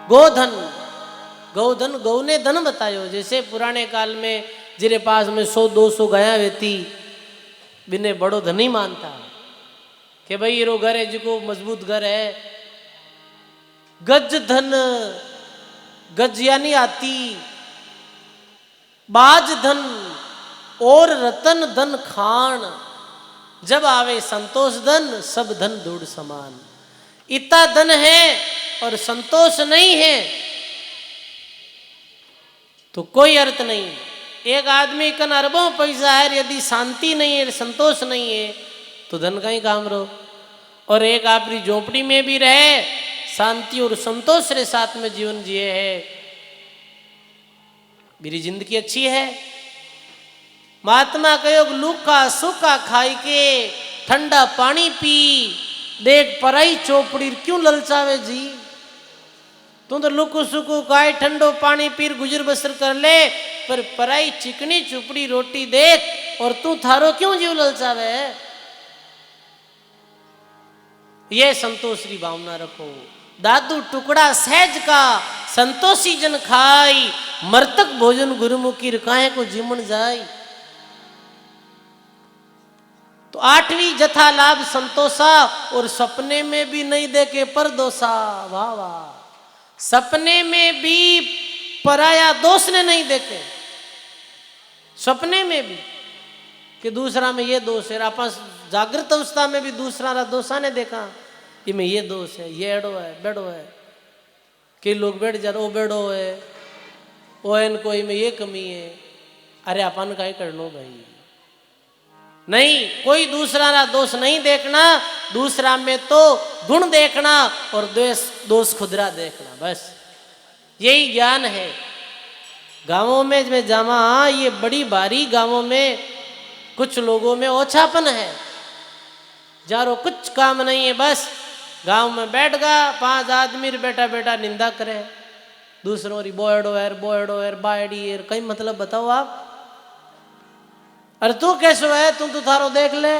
गोधन, गौधन गौ ने धन बतायो। जैसे पुराने काल में जिरे पास में 100-200 गाया रहती बिने बड़ो धन ही मानता कि भाई ये रो घर है जिको मजबूत घर है। गज धन, गज यानी आती, बाज धन और रतन धन खान, जब आवे संतोष धन सब धन धूड़ समान। इतना धन है और संतोष नहीं है तो कोई अर्थ नहीं। एक आदमी कन अरबों पैसा है, यदि शांति नहीं है, संतोष नहीं है तो धन का ही काम रहो। और एक आपकी झोपड़ी में भी रहे, शांति और संतोष के साथ में जीवन जिए है, मेरी जिंदगी अच्छी है। महात्मा कहो लूका सूखा खाई के ठंडा पानी पी, देख पराई चौपड़ी क्यों ललचावे जी। तू तो लुकू सुकू खाए ठंडो पानी पीर गुजर बसर कर ले, पर पराई चिकनी चुपड़ी रोटी देख और तू थारो क्यों जीव ललचावे। ये संतोष की भावना रखो। दादू टुकड़ा सहज का संतोषी जन खाई, मर्तक भोजन गुरुमुखी काहे को जीवन जाय। तो 8वीं जथा लाभ संतोषा, और सपने में भी नहीं देखे पर दोषा। वाह वाह, सपने में भी पराया दोष ने नहीं देखे, सपने में भी कि दूसरा में ये दोष है। आप जागृत अवस्था में भी दूसरा दोषा ने देखा कि में ये दोष है, ये एडो है बेडो है। कि लोग बैठ जा, ओ बेडो है ओ एन कोई में ये कमी है। अरे अपन का ही कर लो भाई, नहीं कोई दूसरा दोष नहीं देखना, दूसरा में तो गुण देखना और दोष खुदरा देखना, बस यही ज्ञान है। गांवों में मैं जामा, ये बड़ी भारी गांवों में कुछ लोगों में ओछापन है, जारो कुछ काम नहीं है, बस गांव में बैठ गया 5 आदमी बेटा बेटा निंदा करे दूसरों री, बोएडो एर बायडी एर, कई मतलब बताओ आप। अरे तू कैसो है, तू तो थारो देख ले,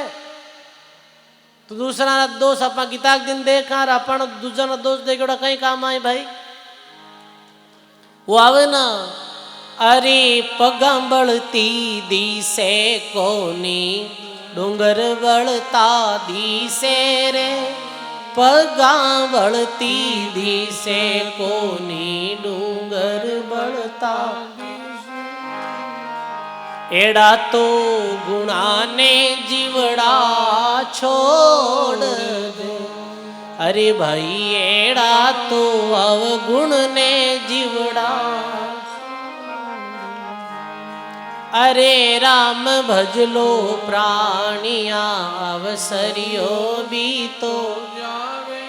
तो दूसरा दोष अपना गीता दिन देखा अपन दूसरा दोष देख कहीं काम आए भाई। वो आवे ना, अरे पगा बढ़ती दी से कोनी डूंगर बढ़ता दी से रे, पगा बढ़ती दी से कोनी डूंगर बढ़ता। एड़ा तो गुणा ने जीवड़ा छोड़ दे, अरे भाई एड़ा तो अवगुण ने जीवड़ा। अरे राम भजलो प्राणिया अवसरियो भी तो जावे,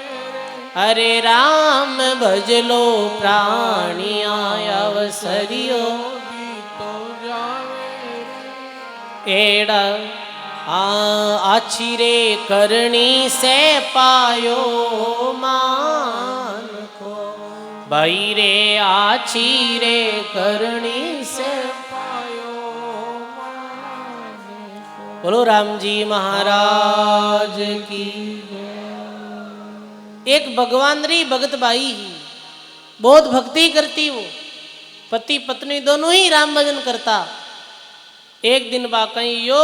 अरे राम भजलो प्राणिया अवसरियो भी तो जावे। एड़ा आछिरे करणी से पायो मान को, भाई रे आछिरे करणी से पायो मान को। बोलो राम जी महाराज की। एक भगवान री भगत बाई ही बहुत भक्ति करती, वो पति पत्नी दोनों ही राम भजन करता। एक दिन बाकई यो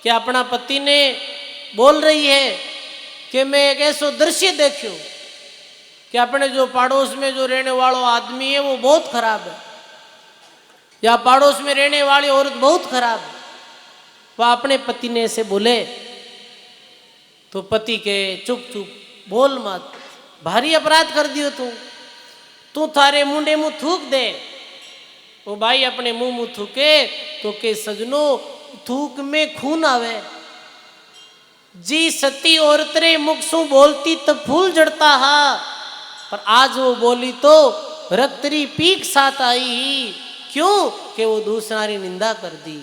कि अपना पति ने बोल रही है कि मैं एक ऐसा दृश्य देखियो कि अपने जो पड़ोस में जो रहने वाला आदमी है वो बहुत खराब है, या पड़ोस में रहने वाली औरत बहुत खराब है। वह अपने पति ने ऐसे बोले तो पति के चुप चुप बोल मत, भारी अपराध कर दियो तू थारे मुंडे मुंह थूक दे। वो भाई अपने मुंह मुंह थूके तो के सजनो थूक में खून आवे जी। सती औरत रे मुख सु बोलती तो फूल जड़ता हा, पर आज वो बोली तो रक्तरी पीक साथ आई ही। क्यों कि वो दूसरा री निंदा कर दी।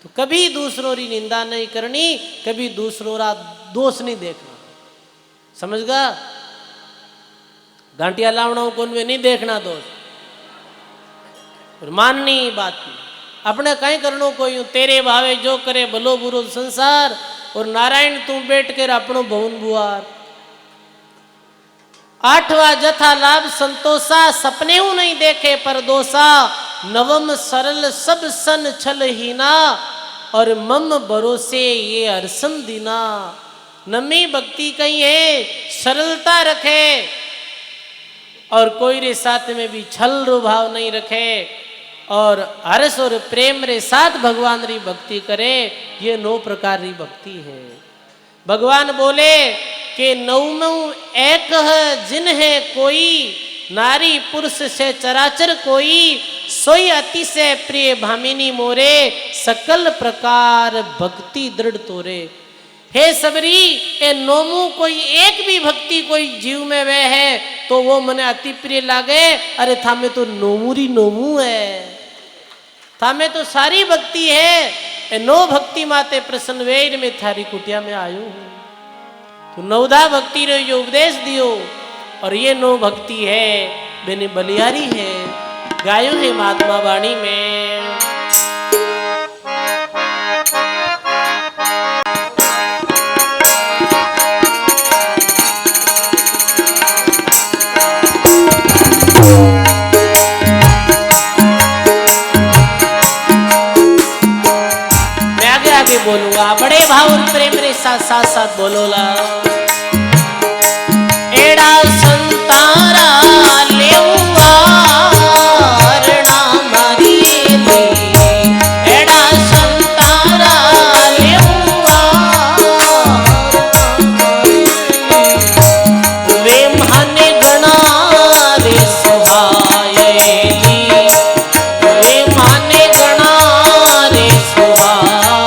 तो कभी दूसरों री निंदा नहीं करनी, कभी दूसरों रा दोष नहीं देखना, समझ गा। घंटिया लावना कौन में नहीं देखना दोष, और माननी बात नहीं। अपने कहीं करनो कोई तेरे भावे जो करे भलो बुरो संसार, और नारायण तू बैठ कर अपनो भवन बुआर। आठवा जथा लाभ संतोषा, सपने हूं नहीं देखे पर दोषा। नवम सरल सब सन छल हीना, और मम भरोसे ये हर्षम दीना। नमी भक्ति कहीं है सरलता रखे, और कोई रे साथ में भी छल रो भाव नहीं रखे, और हर्ष और प्रेम रे साथ भगवान री भक्ति करे। ये 9 प्रकार री भक्ति है। भगवान बोले कि नवमु एक है जिन है कोई, नारी पुरुष से चराचर कोई। सोई अति से प्रिय भामिनी मोरे, सकल प्रकार भक्ति दृढ़ तोरे। हे सबरी ए नोमू कोई एक भी भक्ति कोई जीव में वह है तो वो मने अति प्रिय लागे। अरे थामे तो नोमूरी नोमू है, थामे तो सारी भक्ति है। ए नो भक्ति माते प्रसन्न वेर में थारी कुटिया में आयु हूं। तो नवदा भक्ति रो जो उपदेश दियो, और ये 9 भक्ति है बेने बलियारी है, गायो है महात्मा वाणी में। मैं आगे आगे बोलूंगा, बड़े भाव और प्रेम रे साथ साथ साथ बोलोला। एड़ा संतारा लेऊंगा नाम हरिये, एड़ा संतारा लेऊंगा वे माने गणा रे सुहाए, वे माने गणा रे सुहाए।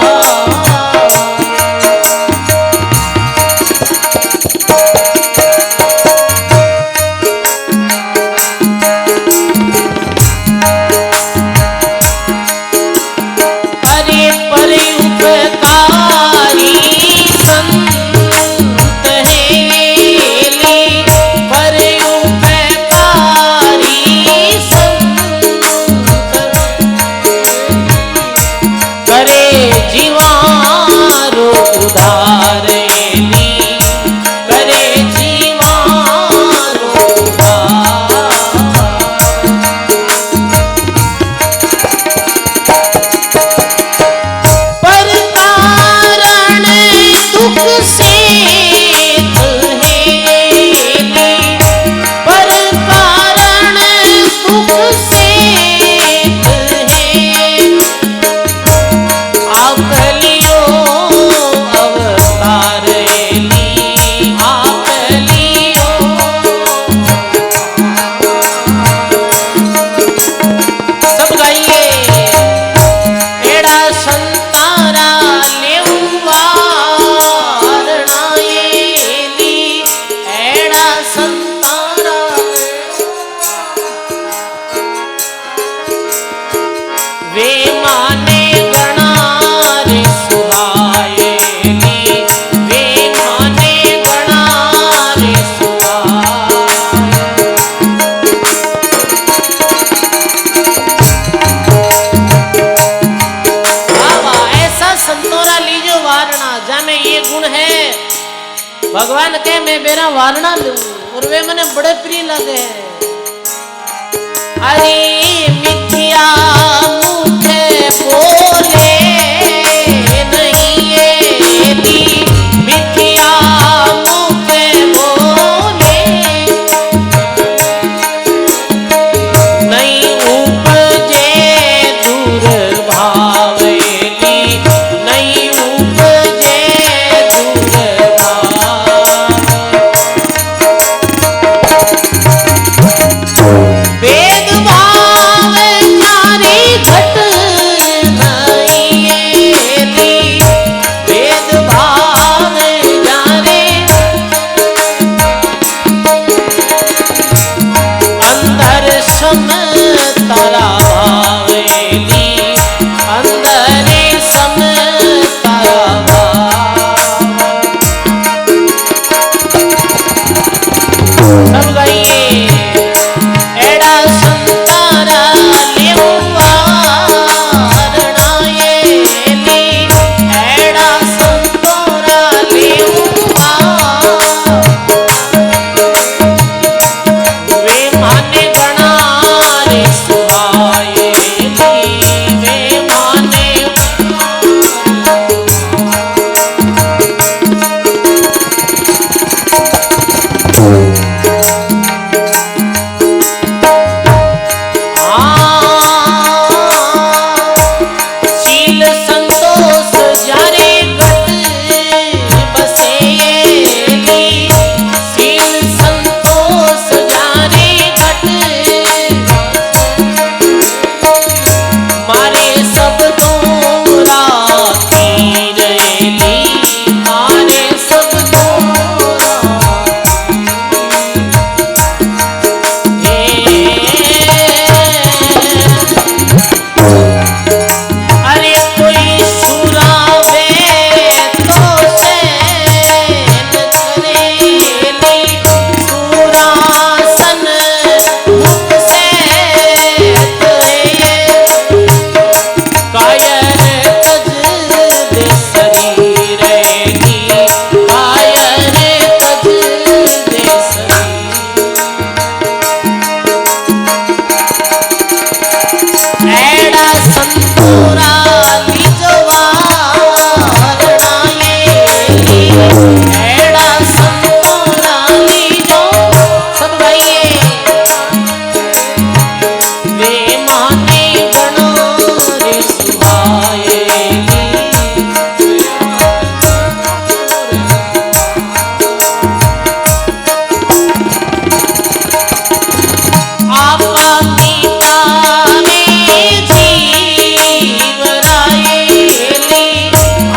या वारणा लूं और वे मने बड़े प्रिय लगे हैं। अरे मिठिया मुखे बोले नहीं ये दी मिठिया मुखे बोले नहीं उपजे दूर भावेली नहीं उपजे दूर भाव भेदभाव चारी घट नहीं दी भेदभाव जाने अंदर सम तारा भावेली अंदर सम तारा भाव सब गाइए एड़ा संतारा एड़ा संतोरा वे माने गणा रे सुहाएली वे माने शील संतोष जारे गट बसेली शील संतोष जारे गट मारे सब तोरा रहेली मारे सब तोरा अरे कोई सुरावे तो से करेली सुरासन मुख से कायर तज दे शरीर की कायर तज दे एड़ा संतोरा एड़ा संतोरा लीजो सब गाइए वे माने गणो रे सुहाएली आपा मीठा रे जीव रायेली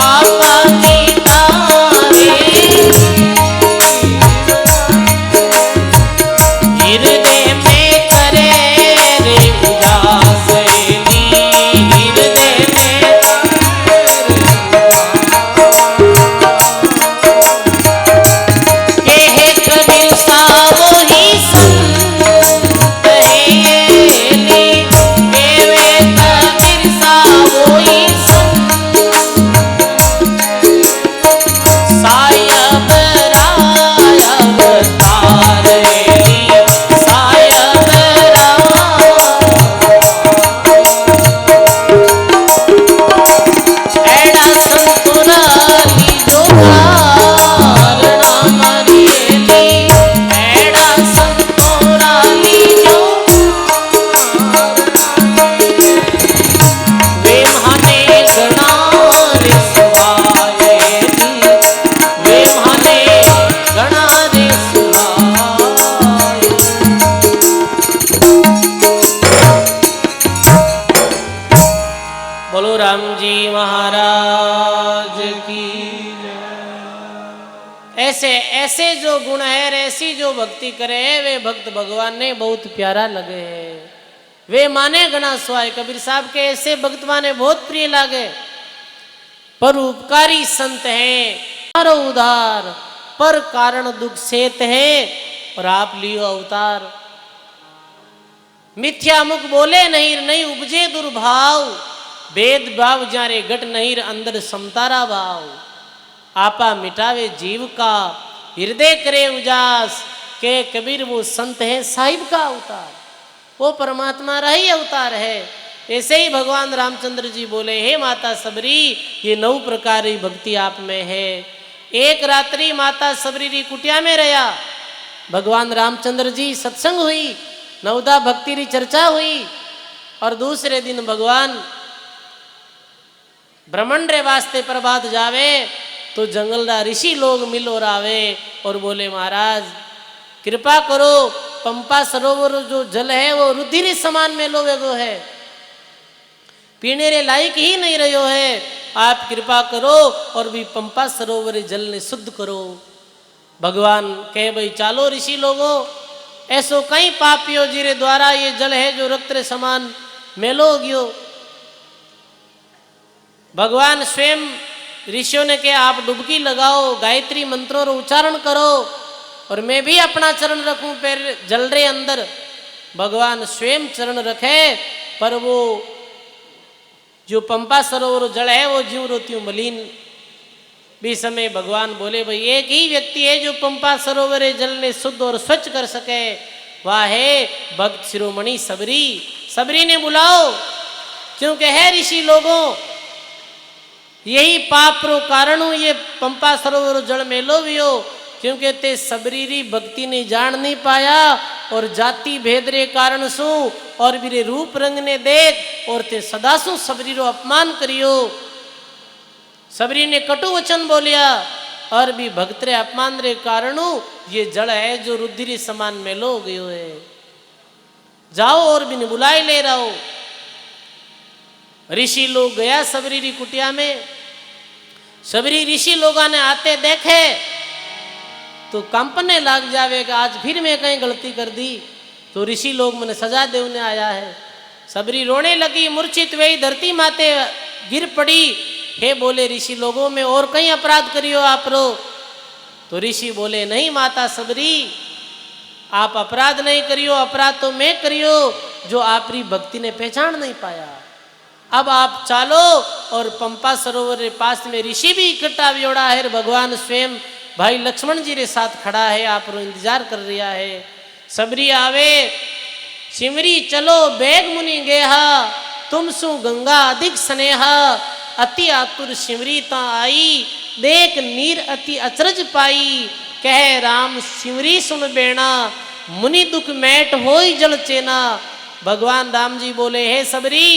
आपा मीठा रे हृदय में करे रे उदासली हृदय में केहे कबीर साव ही संत हेली केवे कबीर साव ही संत सायब राय अवतार हेली सायब एड़ा संतोरा लीजो कारणा मरेली एड़ा संतोरा लीजो वे माने गणा रे सुहाएली वे माने गणा रे सुहाएली बोलो राम जी महाराज की जय। ऐसे ऐसे जो गुण है ऐसी जो भक्ति करे वे भक्त भगवान ने बहुत प्यारा लगे है वे माने गणा सुहाए कबीर साहब के ऐसे भक्त माने बहुत प्रिय लागे पर उपकारी संत हैं हमारो उधार पर कारण दुख सेत है और आप लियो अवतार मिथ्या मुख बोले नहीं नहीं उपजे दुर्भाव भेद भाव जारे घट नहीं अंदर समतारा भाव आपा मिटावे जीव का हृदय करे उजास, के कबीर वो संत है साहिब का अवतार, वो परमात्मा का ही अवतार है। ऐसे ही भगवान रामचंद्र जी बोले, हे माता सबरी, ये 9 प्रकार की भक्ति आप में है। एक रात्रि माता सबरी री कुटिया में रहा, भगवान रामचंद्र जी सत्संग हुई, नवदा भक्ति री चर्चा हुई, और दूसरे दिन भगवान भ्रमण रे वास्ते प्रभात जावे तो जंगलदा ऋषि लोग मिल और आवे और बोले, महाराज कृपा करो, पंपा सरोवर जो जल है वो रुधिर समान में लोवेगो है, पीने रे लायक ही नहीं रहो है, आप कृपा करो और भी पंपा सरोवर जल ने शुद्ध करो। भगवान कहे, भाई चालो ऋषि लोगों, ऐसो कई पापियों जिरे द्वारा ये जल है जो रक्त रे समान मेलो गयो। भगवान स्वयं ऋषियों ने कहा, आप डुबकी लगाओ, गायत्री मंत्रों रो उच्चारण करो, और मैं भी अपना चरण रखूं पैर जल रे अंदर। भगवान स्वयं चरण रखे, पर वो जो पंपा सरोवर जल है वो ज्यों रोत्यूं मलिन। भी समय भगवान बोले, भाई एक ही व्यक्ति है जो पंपा सरोवर जल ने शुद्ध और स्वच्छ कर सके, वह है भक्त शिरोमणि सबरी। सबरी ने बुलाओ, क्योंकि है ऋषि लोगों, यही पाप रो कारण ये पंपा सरोवर जल मेलो भी हो, क्योंकि ते सबरी री भक्ति ने जान नहीं पाया, और जाति भेद रे कारण सु और भी रूप रंग ने देख और ते सदा सु सबरी रो अपमान करियो। सबरी ने कटु वचन बोलिया, और भी भक्त रे अपमान रे कारण ये जल है जो रुधिर समान मेलो गयो है। जाओ और भी ने बुलाई ले रहो। ऋषि लोग गया सबरी री कुटिया में। सबरी ऋषि लोगों ने आते देखे तो कंपने लग जावेगा, आज फिर मैं कहीं गलती कर दी तो ऋषि लोग मैंने सजा देने आया है। सबरी रोने लगी, मूर्छित हुई, धरती माते गिर पड़ी। हे बोले, ऋषि लोगों में और कहीं अपराध करियो आप रो। तो ऋषि बोले, नहीं माता सबरी, आप अपराध नहीं करियो, अपराध तो मैं करियो जो आपरी भक्ति ने पहचान नहीं पाया। अब आप चालो, और पंपा सरोवर के पास में ऋषि भी इकट्ठा व्योड़ा है, भगवान स्वयं भाई लक्ष्मण जी रे साथ खड़ा है, आप रो इंतजार कर रहा है। सबरी आवे, सिमरी चलो बेग मुनि गेहा, तुम सु गंगा अधिक स्नेहा, अति आतुर सिमरी ता आई, देख नीर अति अचरज पाई, कह राम सिमरी सुन बेणा, मुनि दुख मैट होई जल चेना। भगवान राम जी बोले, हे सबरी,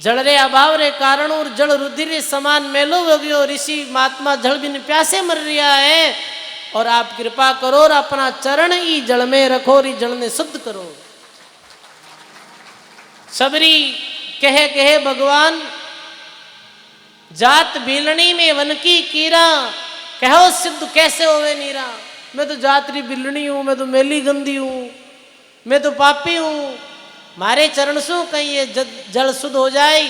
जल रे अभाव रे कारण और जल रुधिर रे समान मेलो हो गयो, ऋषि महात्मा जल बिन प्यासे मर रहा है, और आप कृपा करो और अपना चरण ही जल में रखो और जल ने शुद्ध करो। सबरी कहे भगवान, जात बिलनी में वन की कीरा, कहो सिद्ध कैसे होवे नीरा। मैं तो जातरी बिलनी हूं, मैं तो मेली गंदी हूं, मैं तो पापी हूं, मारे चरण सु कहीं ये जल शुद्ध हो जाए।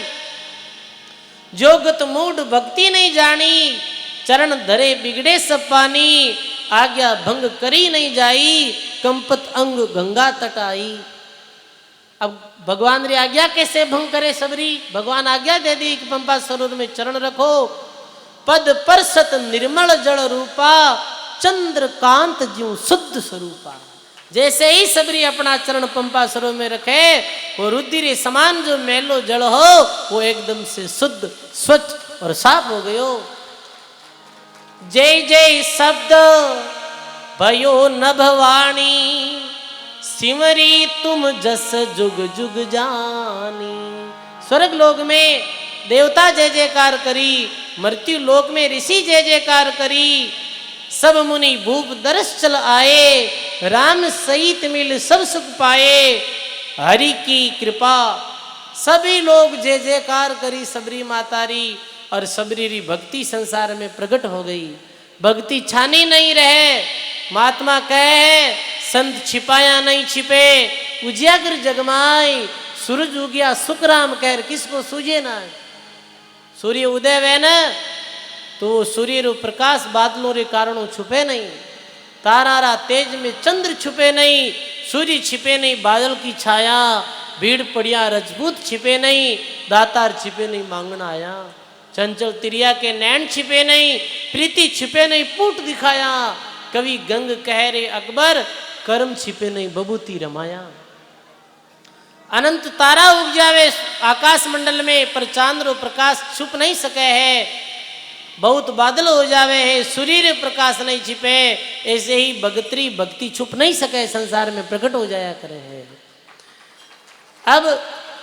जोगत मूड भक्ति नहीं जानी, चरण धरे बिगड़े सब पानी, आज्ञा भंग करी नहीं जाई, कंपत अंग गंगा तट आई। अब भगवान री आज्ञा कैसे भंग करे सबरी। भगवान आज्ञा दे दी कि पंपा सरोवर में चरण रखो। पद परसत निर्मल जल रूपा, चंद्रकांत ज्यों शुद्ध स्वरूपा। जैसे ही सबरी अपना चरण पंपा सरोवर में रखे, वो रुधिर समान जो मैलो जल हो वो एकदम से शुद्ध स्वच्छ और साफ हो गयो। जय जय शब्द भयो नभवाणी, सिमरी तुम जस जुग जुग जानी। स्वर्ग लोक में देवता जय जयकार करी, मृत्यु लोक में ऋषि जय जयकार करी, सब मुनि भूप दरस चल आए, राम सहित मिल सब सुख पाए, हरि की कृपा। सभी लोग जय जयकार करी सबरी मातारी, और सबरी री भक्ति संसार में प्रकट हो गई। भक्ति छानी नहीं रहे। महात्मा कहे, संत छिपाया नहीं छिपे, उजियागर जगमाई, सूरज उगिया सुखराम कह किसको सूझे ना। सूर्य उदय वे न तो सूर्य रो प्रकाश बादलों रे कारणों छुपे नहीं, तारारा तेज में चंद्र छुपे नहीं, सूर्य छिपे नहीं बादल की छाया, भीड़ पड़िया रजपूत छिपे नहीं, दातार छिपे नहीं मांगना आया। चंचल तिरिया के नैन छिपे नहीं, प्रीति छिपे नहीं पूट दिखाया। कवि गंग कह रे अकबर, कर्म छिपे नहीं बबूती रमाया। अनंत तारा उपजावे आकाश मंडल में, पर चांद्रो प्रकाश छुप नहीं सके है। बहुत बादल हो जावे है, सूर्य प्रकाश नहीं छिपे। ऐसे ही भगतरी भक्ति छुप नहीं सके, संसार में प्रकट हो जाया करे है। अब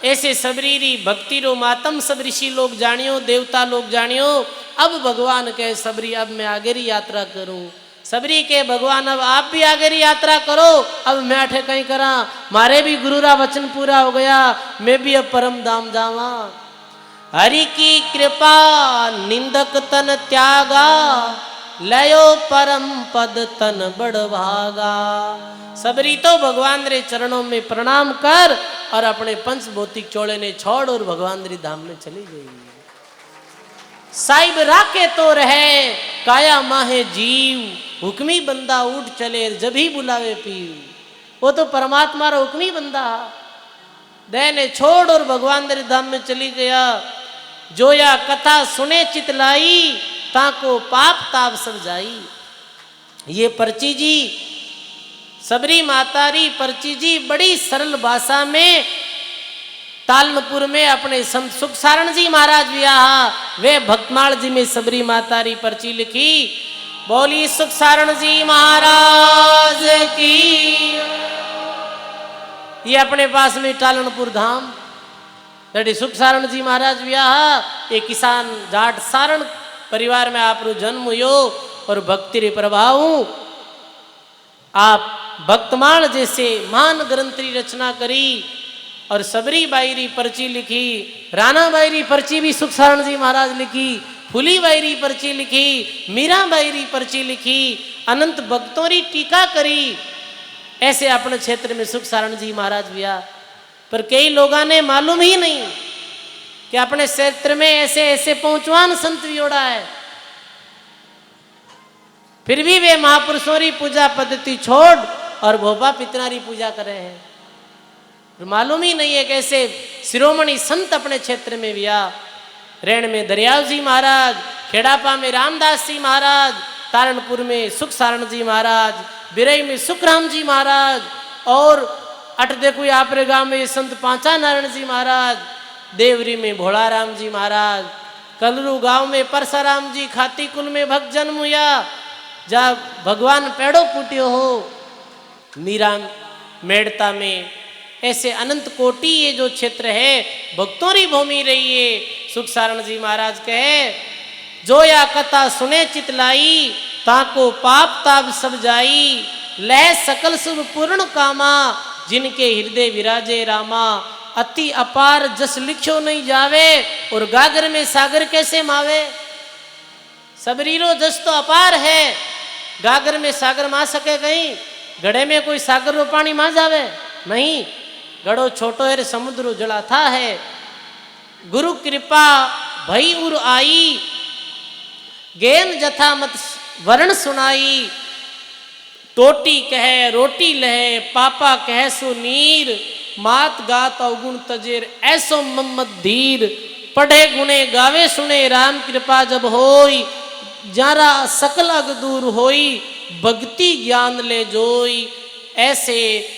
ऐसे सबरीरी भक्ति रो मातम सब ऋषि लोग जानियो, देवता लोग जानियो। अब भगवान कहे सबरी अब मैं आगे री यात्रा करूं। सबरी के भगवान अब आप भी आगे री यात्रा करो, अब मैं अठे कहीं करा, मारे भी गुरु रा वचन पूरा हो गया, मैं भी अब परम धाम जावा। हरि की कृपा निंदक तन त्यागा, लयो परम पद तन बड़ भागा। सबरी तो भगवान रे चरणों में प्रणाम कर और अपने पंच भौतिक चोले ने छोड़ और भगवान रे धाम में चली गई। साहिब राके तो रहे काया माहे जीव, हुक्मी बंदा उठ चले जब ही बुलावे पीव। वो तो परमात्मा रा हुक्मी बंदा दे ने छोड़ और भगवान रे धाम में चली गया। जो या कथा सुने चितलाई, ताको पाप ताप सब जाई। ये पर्ची जी, सबरी मातारी पर्ची जी बड़ी सरल भाषा में तालनपुर में अपने संत सुख सारण जी महाराज ब्याह, वे भक्तमाल जी में सबरी मातारी पर्ची लिखी। बोली सुख सारण जी महाराज की। ये अपने पास में टालनपुर धाम, लड़ी सुख सारण जी महाराज ब्याह। एक किसान जाट सारण परिवार में आप रो जन्म हुयो और भक्ति रे प्रभाव आप भक्तमाल जैसे महान ग्रंथ री रचना करी और सबरी बाईरी पर्ची लिखी। राणा बाईरी पर्ची भी सुख सारण जी महाराज लिखी, फूली बाईरी पर्ची लिखी, मीरा बाईरी पर्ची लिखी, अनंत भक्तों री टीका करी। ऐसे अपने क्षेत्र में सुख सारण जी महाराज ब्याह। पर कई लोगों ने मालूम ही नहीं कि अपने क्षेत्र में ऐसे ऐसे पहुंचवान संत वियोड़ा है, फिर भी वे महापुरुषों की पूजा पद्धति छोड़ और भोपा पितनारी पूजा कर रहे हैं। मालूम ही नहीं है कैसे शिरोमणि संत अपने क्षेत्र में विया। रेण में दरियाव जी महाराज, खेड़ापा में रामदास जी महाराज, तारणपुर में सुख सारण जी महाराज, बिरई में सुखराम जी महाराज, और अट देखो आपरे गांव में संत पांचा नारायण जी महाराज, देवरी में भोलाराम जी महाराज, कलरू गांव में परसाराम जी, खाती कुल में भक्त जन्म हुआ जब भगवान पेड़ो फूटियो हो, मीरा मेड़ता में। ऐसे अनंत कोटि ये जो क्षेत्र है भक्तों की भूमि रही है। सुख सारण जी महाराज कहे, जो या कथा सुने चितलाई, ताको पाप ताप सब जाई, लह सकल शुभ पूर्ण कामा, जिनके हृदय विराजे रामा। अति अपार जस लिखो नहीं जावे, और गागर में सागर कैसे मावे। सबरीरो जस तो अपार है, गागर में सागर मा सके कहीं। घड़े में कोई सागर रो पानी मा जावे नहीं, घड़ो छोटो है समुद्र जड़ा था है। गुरु कृपा भई उर आई, गेन जथा मत वर्ण सुनाई। टोटी कहे रोटी लहे, पापा कहे सो नीर, मात गात अवगुण तजेर ऐसो मम्मद धीर। पढ़े गुणे गावे सुने, राम कृपा जब होई, जारा सकल अग दूर होई, भक्ति ज्ञान ले जोई। ऐसे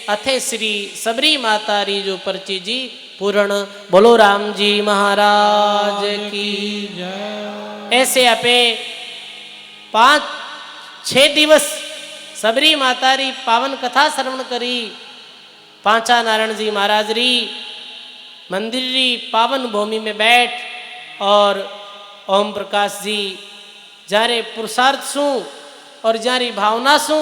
अथे श्री सबरी माता री जो पर्ची जी पूर्ण। बोलो राम जी महाराज की जय। ऐसे अपे 5-6 दिवस सबरी माता री पावन कथा श्रवण करी। पांचा नारायण जी महाराज री मंदिर री पावन भूमि में बैठ और ओम प्रकाश जी जारे पुरुषार्थ सु और जारी भावना सु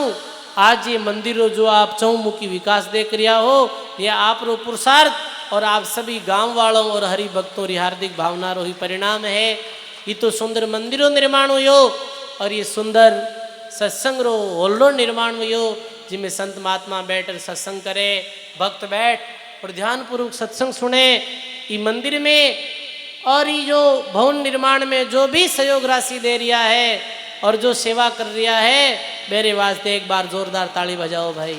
आज ये मंदिरों जो आप चौमुखी विकास देख रिया हो, ये आप रो पुरुषार्थ और आप सभी गांव वालों और हरि भक्तों री हार्दिक भावना रो ही परिणाम है। ये तो सुंदर मंदिरों निर्माण हुयो और ये सुंदर सत्संग रो होल्डो निर्माण हुयो, जिनमें संत महात्मा बैठ सत्संग करे, भक्त बैठ और ध्यान पूर्वक सत्संग सुने। ये मंदिर में और ये जो भवन निर्माण में जो भी सहयोग राशि दे रिया है और जो सेवा कर रिया है, मेरे वास्ते एक बार जोरदार ताली बजाओ भाई।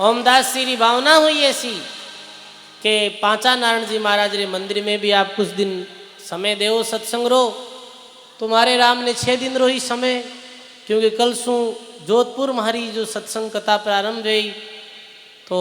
ओमदास जी की भावना हुई ऐसी कि पांचा नारायण जी महाराज रे मंदिर में भी आप कुछ दिन समय देवो सत्संग रो। तुम्हारे राम ने 6 दिन रो ही समय, क्योंकि कल सू जोधपुर मारी जो सत्संग कथा प्रारंभ हुई तो